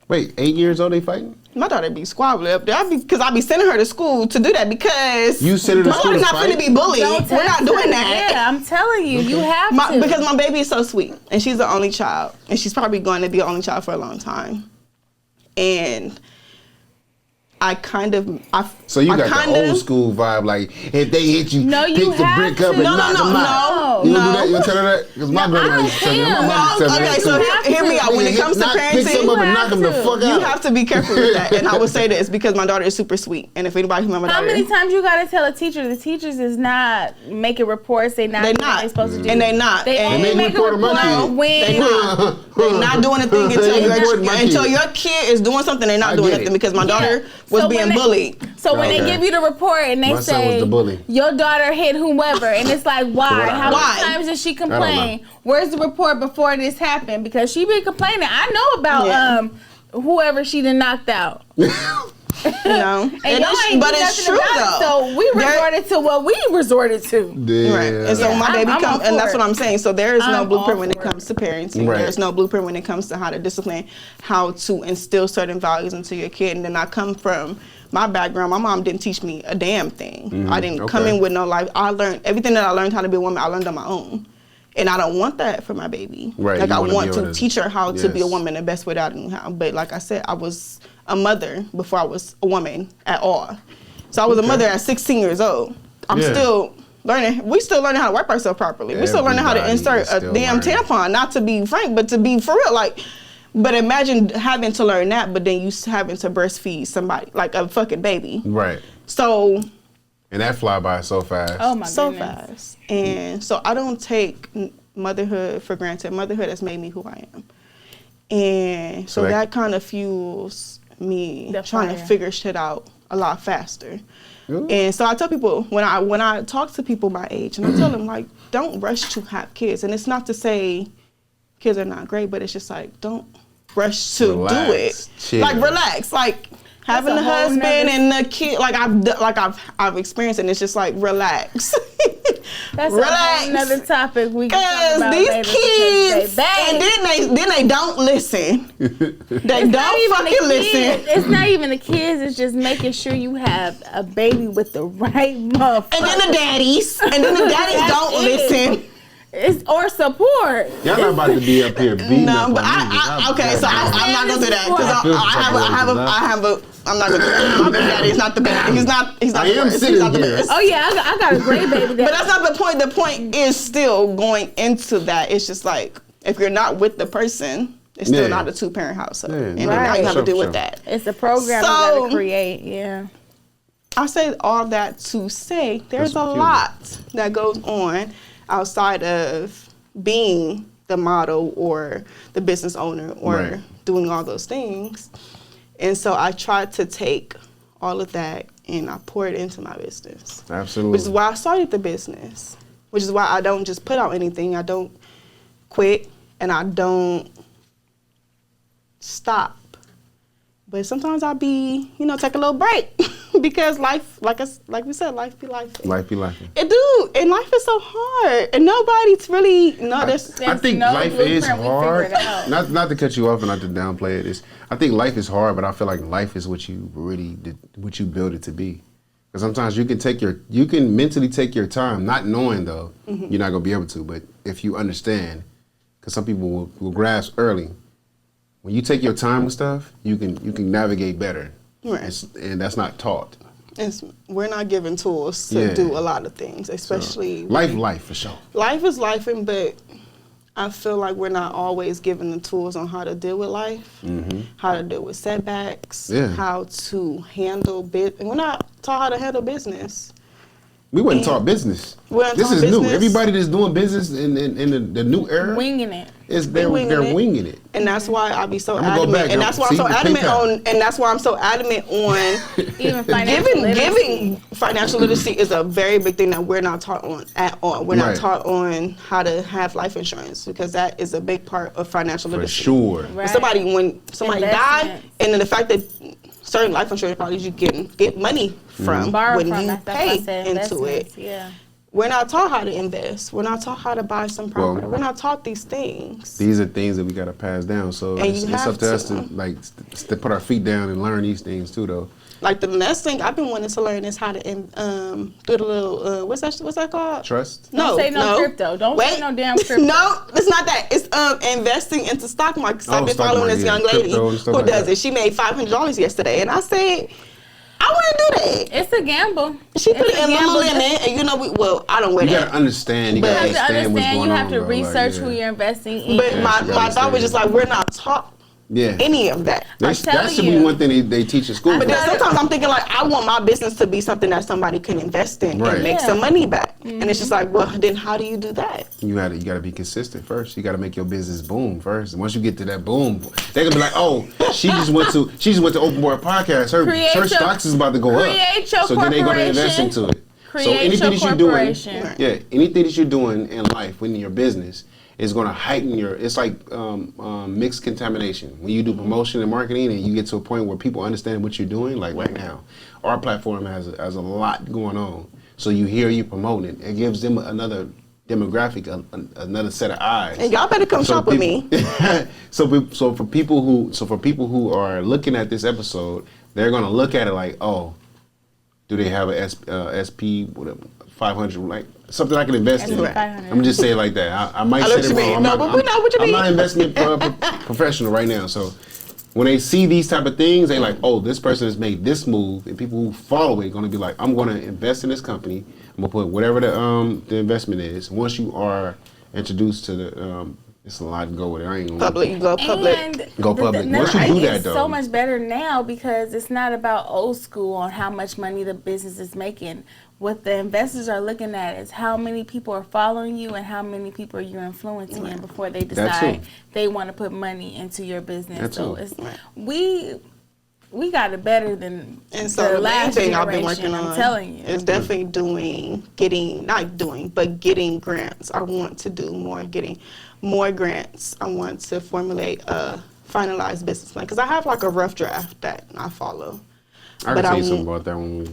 Wait, 8 years old they fighting? My daughter be squabbling up there because I be sending her to school to do that because you send her to school to not going to be bullied. We're not doing that. Yeah, I'm telling you, you have to. Because my baby is so sweet and she's the only child and she's probably going to be the only child for a long time. And so you got the old school vibe, like if they hit you, pick the brick up and knock them out. You don't do that? You tell her that? Because my grandma used to tell me. My mom used to tell me. Okay, so hear me out. When it comes to parenting, pick them up and knock them the fuck out. You have to be careful with that. And I would say this because my daughter is super sweet. And if anybody remember my daughter, how many times you gotta tell a teacher the teachers is not making reports? They're not supposed to do. And they're not. They only make a report when they're not doing a thing until your kid is doing something. They're not doing nothing because my daughter was being bullied. So when they give you the report and they say your daughter hit whomever, and it's like, why? How many times did she complain? Where's the report before this happened? Because she been complaining. I know about whoever she done knocked out. No, but it's true though. So we resorted to what we resorted to. Right. And so my baby comes, and that's what I'm saying. So there is no blueprint when it comes to parenting. Right. There's no blueprint when it comes to how to discipline, how to instill certain values into your kid. And then I come from my background. My mom didn't teach me a damn thing. Mm-hmm. I didn't come in with no life. I learned everything that I learned how to be a woman. I learned on my own. And I don't want that for my baby. Right. Like I want to teach her how to be a woman the best way that I knew how. But like I said, I was a mother before I was a woman at all. So I was a mother at 16 years old. I'm still learning. We still learning how to wipe ourselves properly. We still learning how to insert a damn tampon. Not to be frank, but to be for real. Like, but imagine having to learn that, but then you having to breastfeed somebody like a fucking baby. Right. So. And that fly by so fast. Oh my goodness. So fast. And so I don't take motherhood for granted. Motherhood has made me who I am. And so that kind of fuels me trying to figure shit out a lot faster. Ooh. And so I tell people, when I talk to people my age, and I tell them, like, don't rush to have kids. And it's not to say kids are not great, but it's just like, don't rush to do it. Chill. Like, relax. Like, having a husband and the kid, I've experienced it, and it's just like, relax. That's a whole nother topic we can talk about these kids, and then they don't listen. They don't fucking listen. It's not even the kids. It's just making sure you have a baby with the right motherfucker. And then the daddies don't listen. Or support. Y'all not about to be up here beating up but I'm not gonna do that because I'm not gonna do that. My daddy is not the best. He's not the best. Oh yeah, I got a great baby daddy. But that's not the point. The point is still going into that. It's just like if you're not with the person, It's still not a 2-parent household. And I have to deal with that. It's a program you gotta create, I say all that to say there's a lot that goes on outside of being the model or the business owner or doing all those things. And so I tried to take all of that and I pour it into my business. Absolutely. Which is why I started the business. Which is why I don't just put out anything. I don't quit and I don't stop. But sometimes I'll be, take a little break because life, like we said, life be life. Life be life. It do, and life is so hard, and nobody's really I think life is hard. Not to cut you off and not to downplay it. I think life is hard, but I feel like life is what you build it to be. Because sometimes you can mentally take your time, not knowing though you're not gonna be able to. But if you understand, because some people will grasp early. When you take your time with stuff, you can navigate better, and that's not taught. We're not given tools to do a lot of things, especially life for sure. Life is life, but I feel like we're not always given the tools on how to deal with life, how to deal with setbacks, how to handle and we're not taught how to handle business. We weren't taught business. This is new. Everybody that's doing business in the new era, winging it. They're winging it. And that's why I be so adamant. And that's why I'm so adamant on. And that's why I'm so adamant on. Even giving financial literacy is a very big thing that we're not taught on at all. We're not taught on how to have life insurance because that is a big part of financial literacy. For sure. Right. When somebody died, and then the fact that certain life insurance policies you get money from when you pay into it. Yeah. We're not taught how to invest. We're not taught how to buy some property. We're not taught these things. These are things that we got to pass down. So it's up to us to put our feet down and learn these things too, though. Like the next thing I've been wanting to learn is how to do the little what's that called? Trust? Don't say no crypto. Don't say no damn crypto. No, it's not that. It's investing into stock markets. I've been following this young lady who does it. She made $500 yesterday, and I said, I want to do that. It's a gamble. She put it in Lululemon, and I don't wear that. You gotta understand. You gotta understand what's going on. You have to research who you're investing in. But my thought was just like, we're not taught any of that. That should be one thing they teach in school. But then sometimes I'm thinking like, I want my business to be something that somebody can invest in and make some money back. And it's just like, well, then how do you do that? You gotta be consistent first. You gotta make your business boom first. And once you get to that boom, they're gonna be like, oh, she just went to Open Board Podcast. Her stocks is about to go up. So then they're gonna invest into it. So anything that you're doing, anything that you're doing in life, within your business, is going to heighten it's like mixed contamination. When you do promotion and marketing and you get to a point where people understand what you're doing, like right now, our platform has a lot going on. So you promoting it. It gives them another demographic, another set of eyes. And y'all better come shop with me. So for people who are looking at this episode, they're going to look at it like, oh, do they have a SP 500, like something I can invest in? I'm just saying it like that. I might say it wrong. I'm not an investment professional right now. So when they see these type of things, they like, oh, this person has made this move, and people who follow it are going to be like, I'm going to invest in this company. I'm going to put whatever the investment is. Once you are introduced to the it's a lot to go with it. I ain't gonna go public. Once you do that, though, it's so much better now because it's not about old school on how much money the business is making. What the investors are looking at is how many people are following you and how many people you're influencing before they decide they want to put money into your business. We got it better than the last thing I've been working on. I'm telling you, it's definitely getting grants. I want to do more, getting more grants. I want to formulate a finalized business plan because I have like a rough draft that I follow. I can tell you something about that one.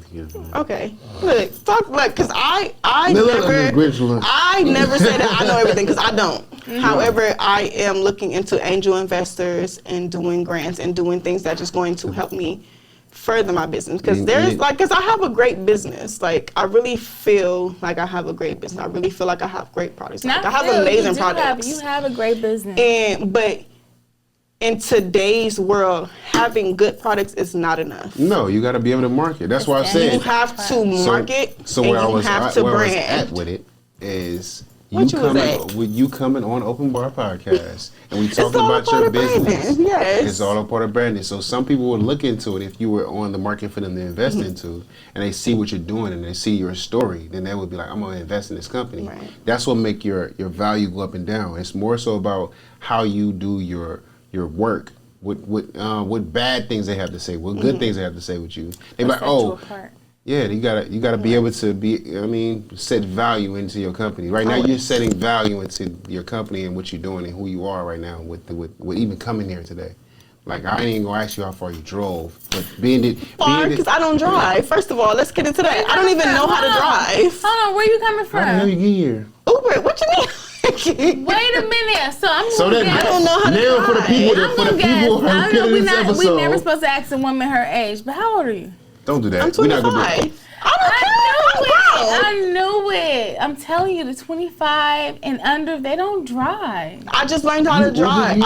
Okay. Look, because I never say that I know everything because I don't. However, I am looking into angel investors and doing grants and doing things that just going to help me further my business. Because because I have a great business. Like, I really feel like I have a great business. I really feel like I have great products. Like, I have amazing products. You have a great business. But in today's world, having good products is not enough. No, you got to be able to market. That's why I said you have to market. So where I was at with it is You coming on Open Bar Podcast and we talking about your business. Yes. It's all a part of branding. So some people would look into it if you were on the market for them to invest into, and they see what you're doing and they see your story, then they would be like, I'm gonna invest in this company. Right. That's what make your value go up and down. It's more so about how you do your work. What bad things they have to say, what good things they have to say with you. They be like, yeah, you gotta be able to set value into your company. Right now, you're setting value into your company and what you're doing and who you are right now with even coming here today. Like, I ain't even gonna ask you how far you drove, but because I don't drive. First of all, let's get into that. I don't even know how to drive. Hold on, where you coming from? How the hell you get here? Uber. What you mean? Wait a minute. So I'm gonna guess. I don't know how to drive. For the people who are getting this episode. We never supposed to ask a woman her age, but how old are you? Don't do that. I'm 25. I knew it. I'm telling you, the 25 and under, they don't drive. I just learned how to drive. They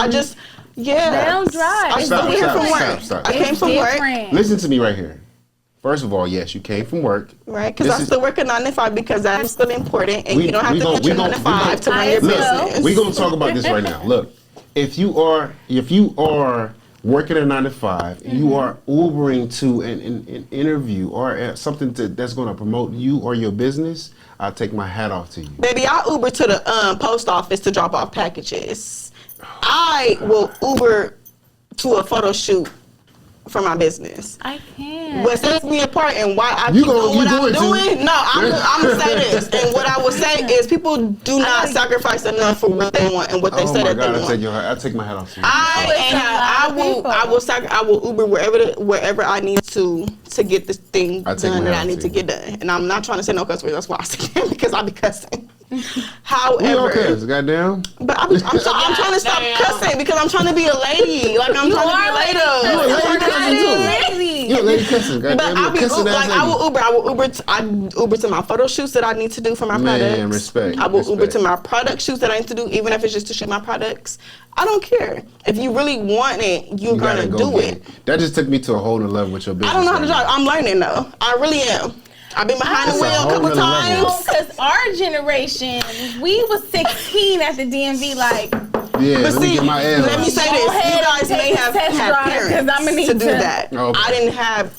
don't drive. Stop. I came from work. Listen to me right here. First of all, yes, you came from work. Right, because I still work at 9 to 5 because that is still important, and you don't have to get your 9 to 5 to run your business. We're gonna talk about this right now. Look, if you are working at 9 to 5, and you are Ubering to an interview or something that's going to promote you or your business, I'll take my hat off to you. Baby, I Uber to the post office to drop off packages. I will Uber to a photo shoot for my business. I can't. What sets me apart and why I keep doing what I'm doing? No, I'm going to say this. And what I will say is people do not sacrifice enough for what they want and what they say that they want. I'll take my hat off to you. I will Uber wherever I need to get this thing done that I need to get done. And I'm not trying to say no cuss words. That's why I say that, because I be cussing. However, goddamn. But I'm trying to stop cussing because I'm trying to be a lady. Like, I'm trying to be a lady. You're a lady cussing too. You're a lady cussing. But I will Uber to my photo shoots that I need to do for my products. Man, respect. I will Uber to my product shoots that I need to do, even if it's just to shoot my products. I don't care. If you really want it, you're gonna do it. That just took me to a whole nother level with your business. I don't know how to drive. I'm learning though. I really am. I've been behind the wheel a couple times. Because our generation, we was 16 at the DMV, like. Yeah, let me get my ass. Let me say this: you guys may have parents to do that. Okay. I didn't have.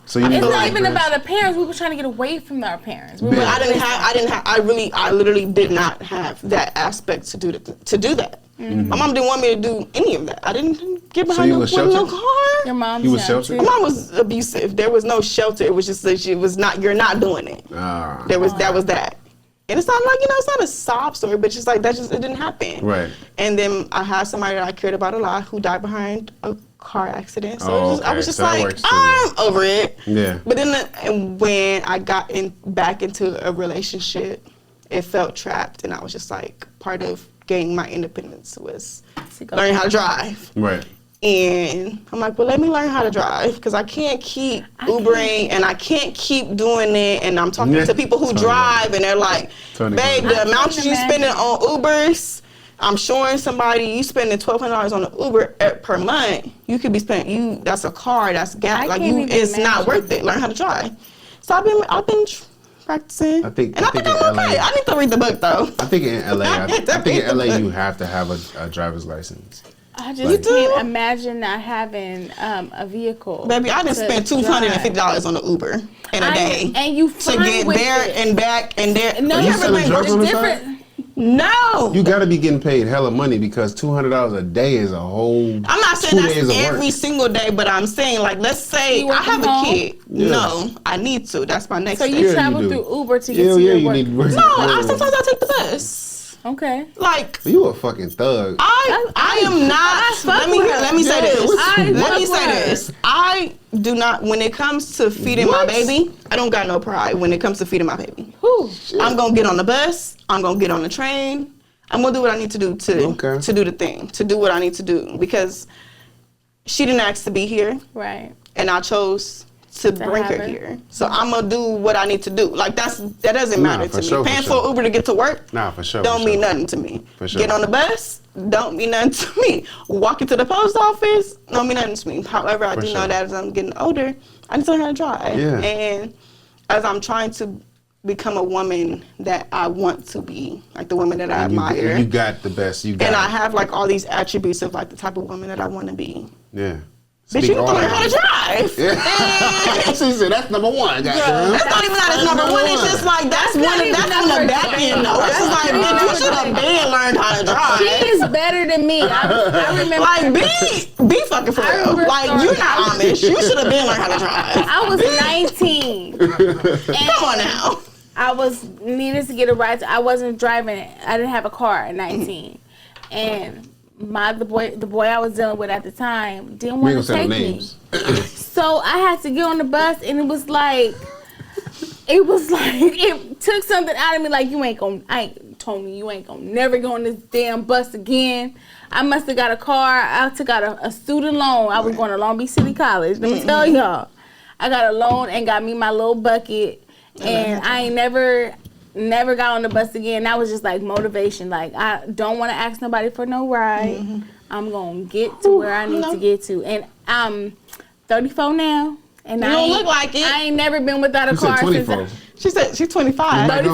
So it's not even about the parents. We were trying to get away from our parents. I literally did not have that aspect to do that. Mm-hmm. My mom didn't want me to do any of that. I didn't get behind no car. Your mom. You was sheltered. My mom was abusive. There was no shelter. It was just that she was not. You're not doing it. That was that. And it's not like, it's not a sob story, but just like it didn't happen. Right. And then I had somebody that I cared about a lot who died behind a car accident. So I was just like, I'm over it. Yeah. But then when I got back into a relationship, it felt trapped, and I was just like, part of gaining my independence was learning how to drive. Right. And I'm like, well, let me learn how to drive, because I can't keep Ubering and I can't keep doing it. And I'm talking to people who drive, and they're like, babe, the amount you spending on Ubers, I'm showing somebody you spending $1,200 on an Uber per month. You could be spending that's a car, that's gas. Like it's not worth it. Learn how to drive. So I've been practicing. I think I'm okay. I need to read the book though. I think in LA, you have to have a driver's license. I just can't imagine not having a vehicle. Baby, I done spent $250 on an Uber in a day. And you to get there and back and there. No, you selling drugs on the side? No. You got to be getting paid hella money, because $200 a day is a whole. I'm not saying that's every single day, but I'm saying, like, let's say I have a kid. Yeah. No, I need to. That's my next step. So you travel through Uber to get to your work? No, sometimes I take the bus. Okay. Like, you a fucking thug. I am not. Let me say this. I do not. When it comes to feeding my baby, I don't got no pride. When it comes to feeding my baby, I'm gonna get on the bus. I'm gonna get on the train. I'm gonna do what I need to do to do the thing, to do what I need to do, because she didn't ask to be here, right? And I chose to bring her here. So I'm gonna do what I need to do. Like that doesn't matter to me. Paying for Uber to get to work, don't mean nothing to me. Get on the bus, don't mean nothing to me. Walking to the post office, don't mean nothing to me. However, I do know that as I'm getting older, I need to learn how to drive. Yeah. And as I'm trying to become a woman that I want to be, like the woman that I admire. You got the best. You got. And I have like all these attributes of like the type of woman that I want to be. Yeah. Bitch, you need to learn how to drive. Yeah. She said that's number one. That's not even that. It's number one. It's just like that's one. That's on the back end though. It's just like, bitch, you should have been learned how to drive. She is better than me. I remember. Like be fucking for real. Like you're not Amish. You should have been learned how to drive. I was 19. Come on now. I was needed to get a ride. I wasn't driving. I didn't have a car at 19, and the boy I was dealing with at the time didn't want to take me. So I had to get on the bus, and it was like it took something out of me. Like Tony, you ain't gonna never go on this damn bus again. I must have got a car. I took out a student loan. I was going to Long Beach City College. Let me tell y'all, I got a loan and got me my little bucket. And I ain't never got on the bus again. That was just like motivation. Like I don't want to ask nobody for no ride. Mm-hmm. I'm gonna get to where I need to get to. And I'm 34 now, and you don't look like it. I ain't never been without a car since. She said she's 25. 34.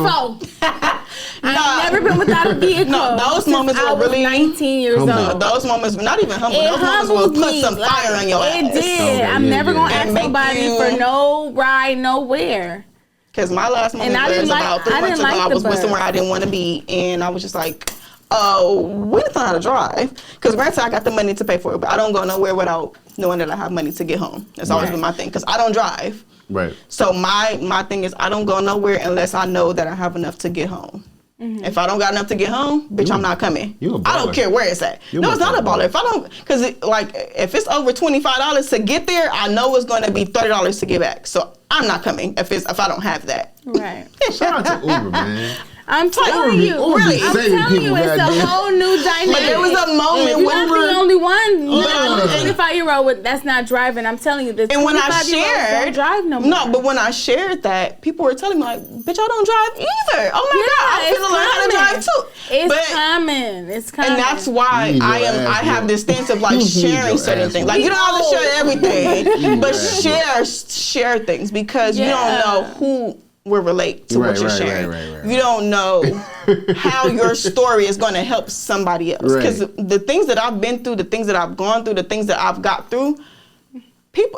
I ain't never been without a vehicle. No, those moments were really 19 years old. Those moments, not even humble. Those moments will put some fire on your ass. It did. I'm never gonna ask nobody for no ride nowhere. Because my last moment was about 3 months ago. I was with somewhere I didn't want to be, and I was just like, oh, we didn't know how to drive. Because granted, I got the money to pay for it, but I don't go nowhere without knowing that I have money to get home. That's always been my thing, because I don't drive. Right. So my thing is, I don't go nowhere unless I know that I have enough to get home. Mm-hmm. If I don't got enough to get home, bitch, I'm not coming. I don't care where it's at. No, it's not a baller. If I don't, because if it's over $25 to get there, I know it's going to be $30 to get back. So I'm not coming if I don't have that. Right. Shout out to Uber, man. I'm telling you, really. I'm telling you, it's a whole new dynamic. But there was a moment You're when not the only one. 25-year-old that's not driving. I'm telling you, the 25-year-olds don't drive no more. No, but when I shared that, people were telling me like, "Bitch, I don't drive either." Oh my God, I'm gonna learn how to drive too. It's coming, and that's why I have this stance of like sharing certain things. Like you don't have to share everything, but share things because you don't know who will relate to what you're sharing. Right. You don't know how your story is going to help somebody else. Because the things that I've been through, the things that I've gone through, the things that I've got through,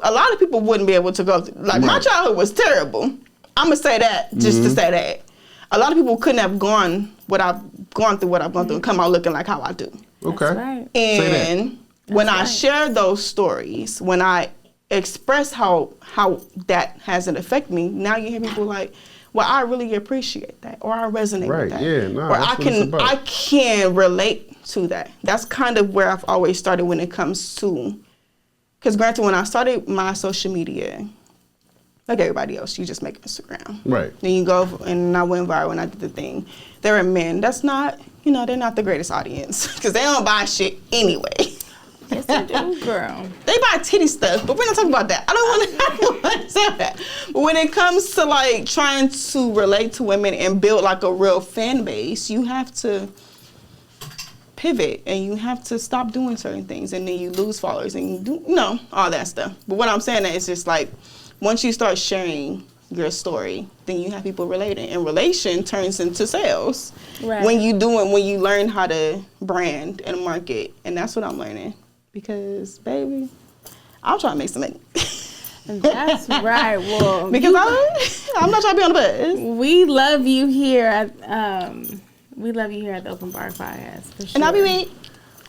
a lot of people wouldn't be able to go through. Like my childhood was terrible. I'm going to say that just to say that. A lot of people couldn't have gone what I've gone through and come out looking like how I do. Okay. That's right. And when I share those stories, when I express how that hasn't affected me, now you hear people like, well, I really appreciate that, or I resonate with that, or I can relate to that. That's kind of where I've always started when it comes to, because granted, when I started my social media, like everybody else, you just make Instagram, right? Then you go, and I went viral and I did the thing. There are men that's not, they're not the greatest audience because they don't buy shit anyway. Yes, they do, girl. They buy titty stuff, but we're not talking about that. I don't want to say that. But when it comes to like trying to relate to women and build like a real fan base, you have to pivot and you have to stop doing certain things, and then you lose followers and you do all that stuff. But what I'm saying is just like once you start sharing your story, then you have people relating, and relation turns into sales. Right. When you learn how to brand and market, and that's what I'm learning. Because, baby, I'm trying to make some money. That's right. Well, because I'm not trying to be on the bus. We love you here at the Open Bar Podcast. For sure. And I'll be wait.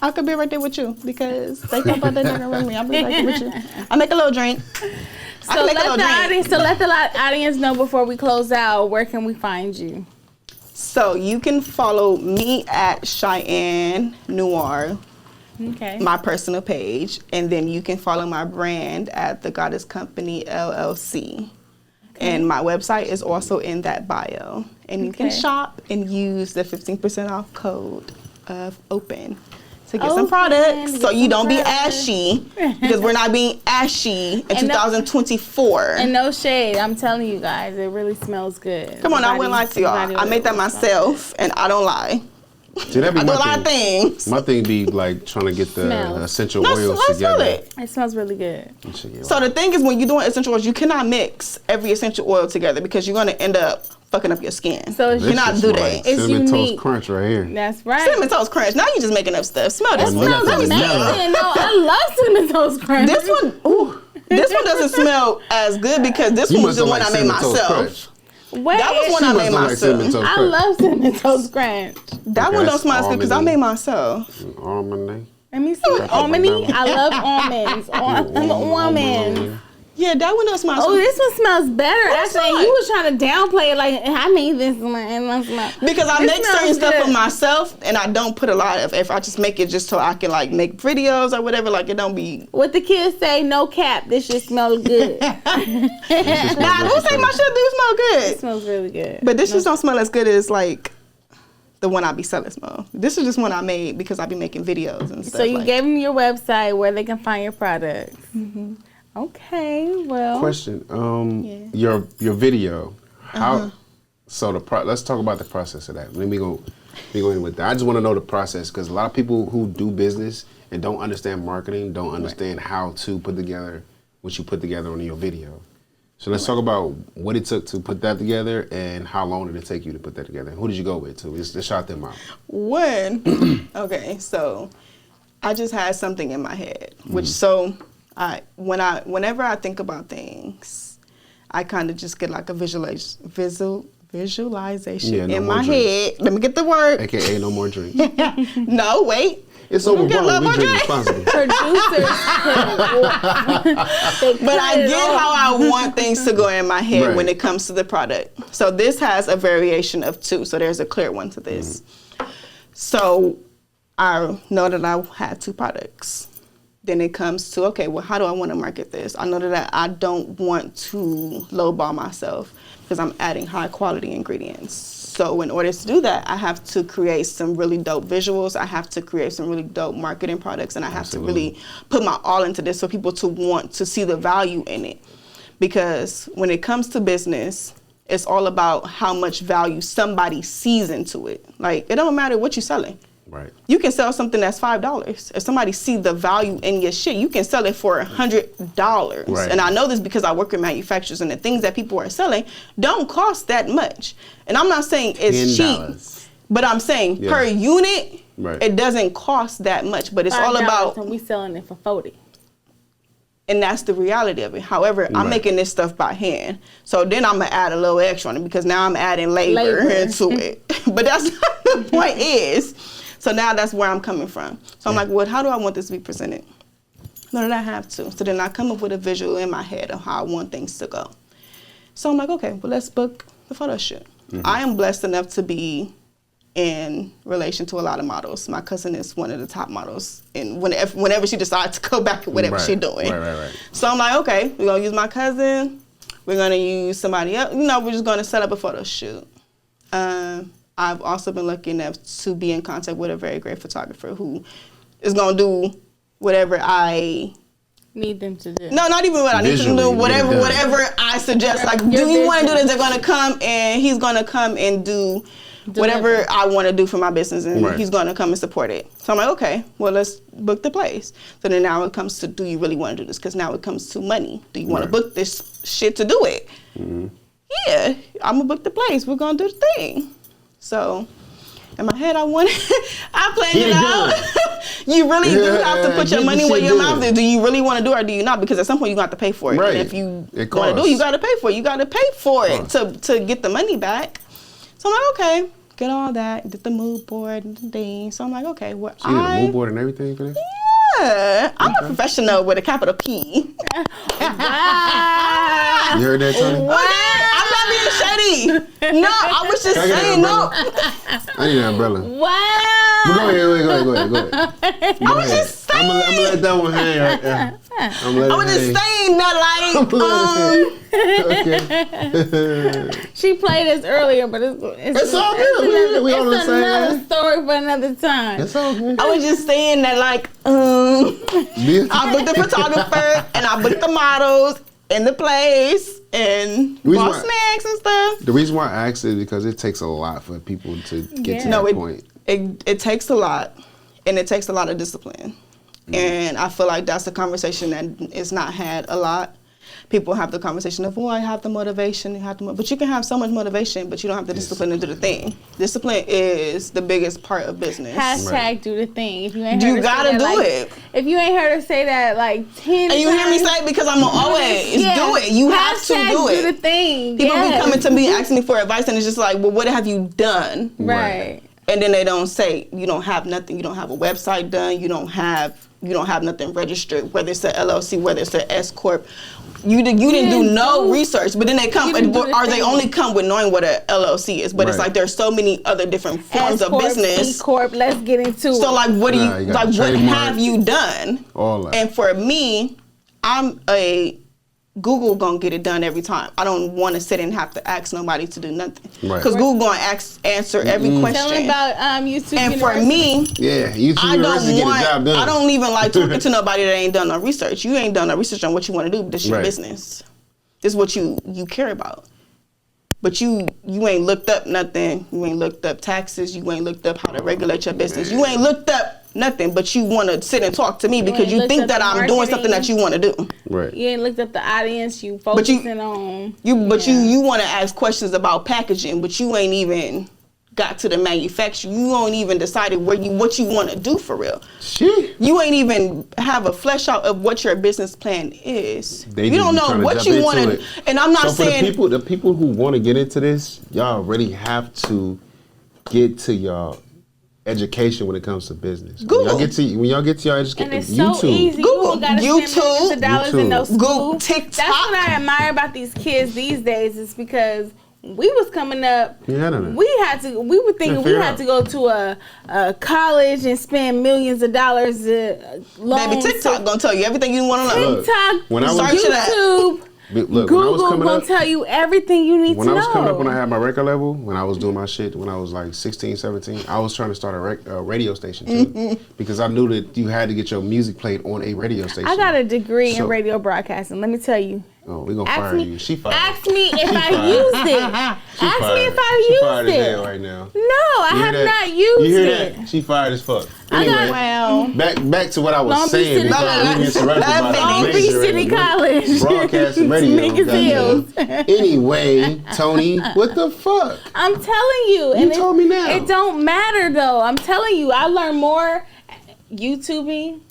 I could be right there with you because they talk about that nigga with me. I'll be right there with you. I'll make a little drink. So let the audience know before we close out, where can we find you? So you can follow me at Cheyenne Noir. Okay. My personal page, and then you can follow my brand at The Goddess Company LLC. Okay. And my website is also in that bio. And you can shop and use the 15% off code of OPEN to get some products so you don't be ashy, because we're not being ashy in 2024. And no shade, I'm telling you guys, it really smells good. Come on, I wouldn't lie to y'all. I made that myself, and I don't lie. See, that'd be I do a lot of things. My thing be like trying to get the essential oils together. It smells really good. So the thing is, when you're doing essential oils, you cannot mix every essential oil together because you're going to end up fucking up your skin. So it's not do that. Like it's Cinnamon unique. Toast Crunch right here. That's right. Cinnamon Toast Crunch. Now you're just making up stuff. Smell this. It smells amazing. No, I love Cinnamon Toast Crunch. This one, this one doesn't smell as good because this one was the one I made myself. Wait, that was one I made myself. I love Cinnamon Toast Crunch. That one don't smell as good because I made myself. Almond. Let me see. Almondy? I love almonds. Almonds. Yeah, that one don't smell as good. Oh, this one smells better. Actually, you was trying to downplay it like, I made this one and that smell. Because I make certain stuff for myself and I don't put a lot of, if I just make it just so I can like make videos or whatever, like it don't be. What the kids say, no cap, this shit smells good. Nah, who say my shit do smell good? It smells really good. But this just don't smell as good as like the one I be selling smell. This is just one I made because I be making videos and stuff. So you gave them your website where they can find your products. Mm-hmm. Okay, well. Question. Your video. How? So let's talk about the process of that. Let me go in with that. I just want to know the process because a lot of people who do business and don't understand marketing don't understand how to put together what you put together on your video. So let's talk about what it took to put that together and how long did it take you to put that together. Who did you go with too? Let's shout them out. Okay, so I just had something in my head, which whenever I think about things, I kind of just get like a visualization in my head. Let me get the word. AKA no more drinks. No, wait. It's overblown. We drink responsibly. Producers. But I get how I want things to go in my head when it comes to the product. So this has a variation of 2. So there's a clear one to this. So I know that I had 2 products. Then it comes to, okay, well, how do I want to market this? I know that I don't want to lowball myself because I'm adding high quality ingredients. So in order to do that, I have to create some really dope visuals. I have to create some really dope marketing products, and I have to really put my all into this for people to want to see the value in it. Because when it comes to business, it's all about how much value somebody sees into it. Like, it don't matter what you're selling. Right. You can sell something that's $5. If somebody see the value in your shit, you can sell it for $100. Right. And I know this because I work with manufacturers, and the things that people are selling don't cost that much. And I'm not saying it's $10. cheap, but I'm saying per unit, it doesn't cost that much. But it's all about. And we selling it for $40. And that's the reality of it. However, I'm making this stuff by hand. So then I'm going to add a little extra on it because now I'm adding labor into it. But that's not the point is. So now that's where I'm coming from. So I'm like, well, how do I want this to be presented? No, that I have to. So then I come up with a visual in my head of how I want things to go. So I'm like, okay, well, let's book the photo shoot. I am blessed enough to be in relation to a lot of models. My cousin is one of the top models, and whenever she decides to go back at whatever she's doing. Right. So I'm like, okay, we're going to use my cousin. We're going to use somebody else. We're just going to set up a photo shoot. I've also been lucky enough to be in contact with a very great photographer who is going to do whatever I need them to do. No, not even what I need them to do. Whatever I suggest. Like, do you want to do this? They're going to come, and he's going to come and do whatever I want to do for my business, and he's going to come and support it. So I'm like, okay, well, let's book the place. So then now it comes to, do you really want to do this? Because now it comes to money. Do you want to book this shit to do it? Yeah, I'm going to book the place. We're going to do the thing. So in my head, I planned it out. You really do have to put your money where your mouth is. Do you really want to do it or do you not? Because at some point, you're going to have to pay for it. Right. And if you want to do it, you got to pay for it. You got to pay for it to get the money back. So I'm like, okay, get all that, get the mood board and the thing. So I'm like, okay, well, so you need a mood board and everything for this? Yeah, I'm a professional with a capital P. Wow. You heard that, Tony? Wow. I'm not being shady. No, I was just saying no. I need an umbrella. Wow. But go ahead. I was just saying. I'm gonna let that one hang right there. I was just saying that, Okay. She played this earlier, but it's all good. We on the same another story for another time. It's all good. I was just saying that, like, I booked the photographer and I booked the models in the place and bought snacks and stuff. The reason why I asked is because it takes a lot for people to get to that point. It takes a lot, and it takes a lot of discipline. And I feel like that's a conversation that is not had a lot. People have the conversation of, I have the motivation, but you can have so much motivation, but you don't have the discipline to do the thing. Discipline is the biggest part of business. Hashtag do the thing. If you ain't you gotta do it. If you ain't heard her say that like 10 and you hear me say it because I'm always do it. You have to do it. Do the thing. People be coming to me asking me for advice, and it's just like, well, what have you done? Right. And then they don't say, you don't have nothing. You don't have a website done. You don't have nothing registered, whether it's an LLC, whether it's an S Corp. You didn't do no research, but then they come, they only come with knowing what a LLC is. But it's like there's so many other different forms of business. C Corp, let's get into it. So like, what have you done? All that. And for me, I'm a Google gonna get it done every time. I don't want to sit and have to ask nobody to do nothing. Because Google gonna answer every question. Tell me about YouTube and University. for me, YouTube University get the job done. I don't even like talking to nobody that ain't done no research. You ain't done no research on what you want to do, but this is your business. This is what you care about. But you ain't looked up nothing. You ain't looked up taxes. You ain't looked up how to regulate your business. You ain't looked up nothing, but you want to sit and talk to me because you think that I'm doing something that you want to do. Right. You ain't looked up the audience. You focusing on. You want to ask questions about packaging, but you ain't even got to the manufacturer. You don't even decided what you want to do for real. Shit. You ain't even have a flesh out of what your business plan is. You don't know what you want to. And I'm not saying for the people who want to get into this, y'all really have to get to y'all education when it comes to business. Google. When y'all get to your education, and it's YouTube. so easy. Google. You gotta spend millions of dollars in no school. Google. TikTok. That's what I admire about these kids these days. Is because we was coming up, we were thinking we had to go to a college and spend millions of dollars loans. Baby, TikTok gonna tell you everything you want to know. TikTok, when I was YouTube. Look, Google gonna tell you everything you need to know. When I was coming up, when I had my record level, when I was doing my shit, when I was like 16, 17, I was trying to start a radio station too, because I knew that you had to get your music played on a radio station. I got a degree in radio broadcasting. Let me tell you. Oh, we gonna fire you. She fired. Ask me if I used it. Ask me if I used it. She fired as hell right now. No, I have not used it. You hear that? She fired as fuck. Anyway, back to what I was saying. Long Beach City College. Broadcasting radio. Anyway, Tony, what the fuck? I'm telling you. You told me now. It don't matter though. I'm telling you. I learned more YouTubing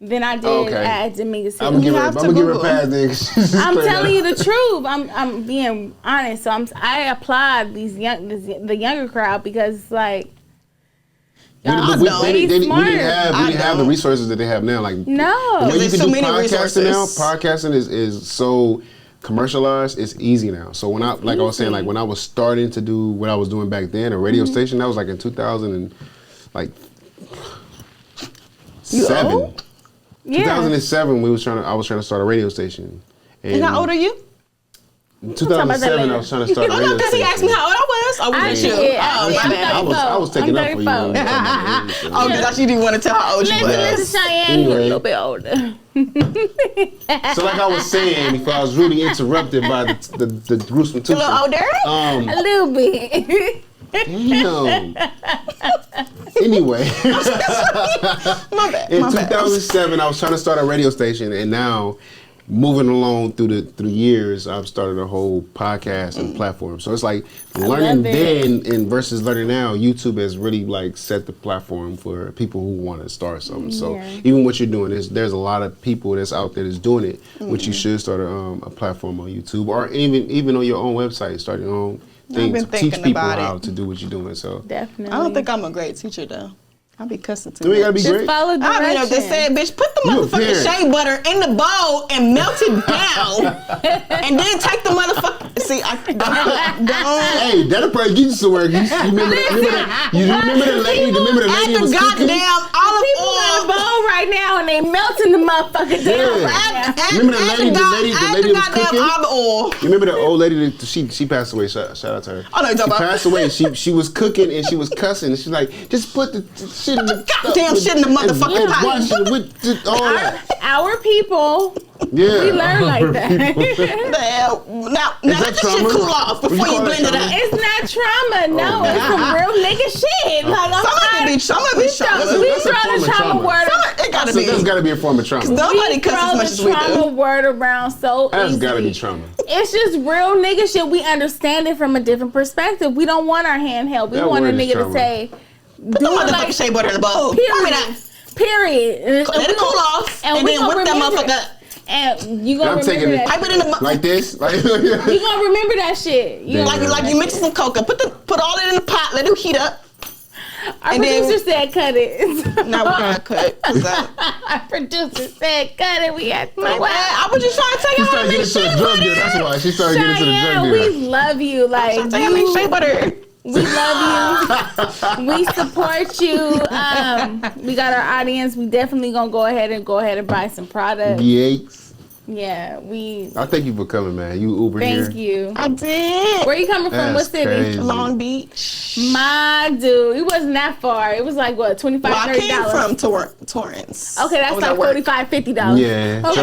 than I did at Dominguez City. I'm gonna give her a pass, nigga. I'm telling you the truth. I'm being honest. So I applaud the younger crowd because it's like we didn't have the resources that they have now. Like no, the way you can do podcasting now. Podcasting is so commercialized. It's easy now. So when I was saying, like when I was starting to do what I was doing back then, a radio station, that was like in 2007. You 2007, I was trying to start a radio station. And how old are you? In 2007, I was trying to start a radio station. Because he asked me how old I was. I was taking up for you. Oh, because you didn't want to tell how old you was. Listen, Cheyenne, you're a little bit older. So like I was saying, before I was really interrupted by the gruesome two. A little older? A little bit. Damn. Anyway, in 2007, I was trying to start a radio station, and now, moving along through the years, I've started a whole podcast and platform. So it's like learning then and versus learning now. YouTube has really like set the platform for people who want to start something. So even what you're doing there's a lot of people that's out there that's doing it, which you should start a platform on YouTube or even on your own website, start your own things, teach people how to do what you're doing. So definitely. I don't think I'm a great teacher though. I'll be cussing too. You ain't gotta be just great. Follow directions. I mean, just said, bitch, put the motherfucking shea butter in the bowl and melt it down, and then take the motherfucker. See, don't. Hey, that'll probably get you somewhere. You remember the lady that was cooking? Goddamn olive people oil. in the bowl right now, and they melting the motherfucker down. Yeah. Remember the lady that was cooking? Olive oil. You remember the old lady that she passed away? Shout out to her. Oh no, she passed away. She was cooking and she was cussing. And she's like, just put the shit in the goddamn shit in the motherfucking pot. Washing it with just all that. Our people. Yeah. We learn like that. Now let the shit cool off before you blend it up. It's not trauma. No, it's some real nigga shit. Like, some of it trauma. We throw the trauma word. There's got to be a form of trauma. Nobody cusses as much as we do. Trauma word around so That's easy. got to be trauma. It's just real nigga shit. We understand it from a different perspective. We don't want our hand held. We want a nigga to say, do it like shea butter in the bowl. Period. Let it cool off, and then whip that motherfucker up. And you gonna remember that. Pipe it in the like this. Like you gonna remember that shit. You like you mix some cocoa. Put all it in the pot. Let it heat up. Our producer said cut it. No, we gotta cut. Our producer said cut it. We had to. I was just trying to tell you how to make shea butter. That's why she started getting to the drug dealer. We love you. Like I'm trying to make shea butter. We love you. We support you. We got our audience. We definitely gonna go ahead and buy some products. Yikes. Yeah, I thank you for coming, man. You Uber here. Thank you. I did. Where you coming from? What city? Crazy. Long Beach. My dude, it wasn't that far. It was like what, $25, $30? I came from Torrance. Okay, that's like $45, $50. Yeah, okay.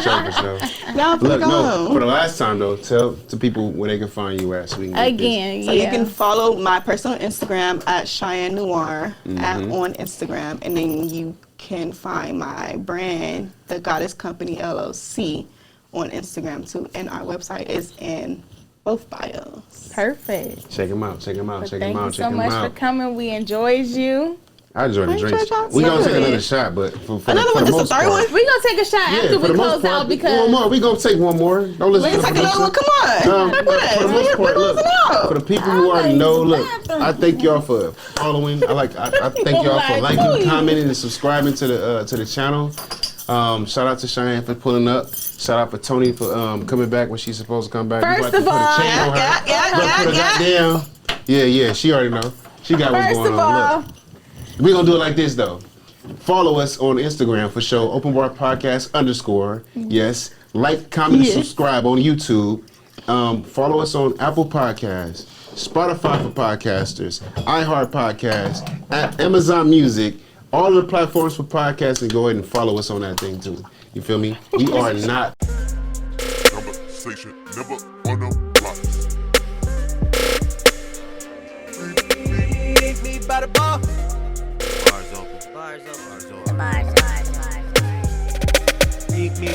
Traffic. Look, for the last time though, tell people where they can find you at. So we can again, so you can follow my personal Instagram at Cheyenne Noir on Instagram, and then you can find my brand, The Goddess Company LLC, on Instagram too, and our website is in both bios. Perfect. Check them out. Thank you so much for coming. We enjoyed you. I enjoyed the drinks. We're going to take another shot, but for another one, just a third one? We're going to take a shot after we close out because... One more. We're going to take one more. Don't listen to the producer. Come on. For the most part, look, for the people who already know, look, I thank y'all for following. I thank y'all for liking, commenting, and subscribing to the channel. Shout out to Cheyenne for pulling up. Shout out for Tony for coming back when she's supposed to come back. First of all, yeah, she already know. She got what's going on. Look. We're going to do it like this, though. Follow us on Instagram for show, Open Bar Podcast _. Yes. Like, comment, and subscribe on YouTube. Follow us on Apple Podcasts, Spotify for podcasters, iHeart Podcasts, at Amazon Music, all of the platforms for podcasting. Go ahead and follow us on that thing, too. You feel me? We are not... Conversation never on the blocks. Meet me by the bar. Bars open. Meet me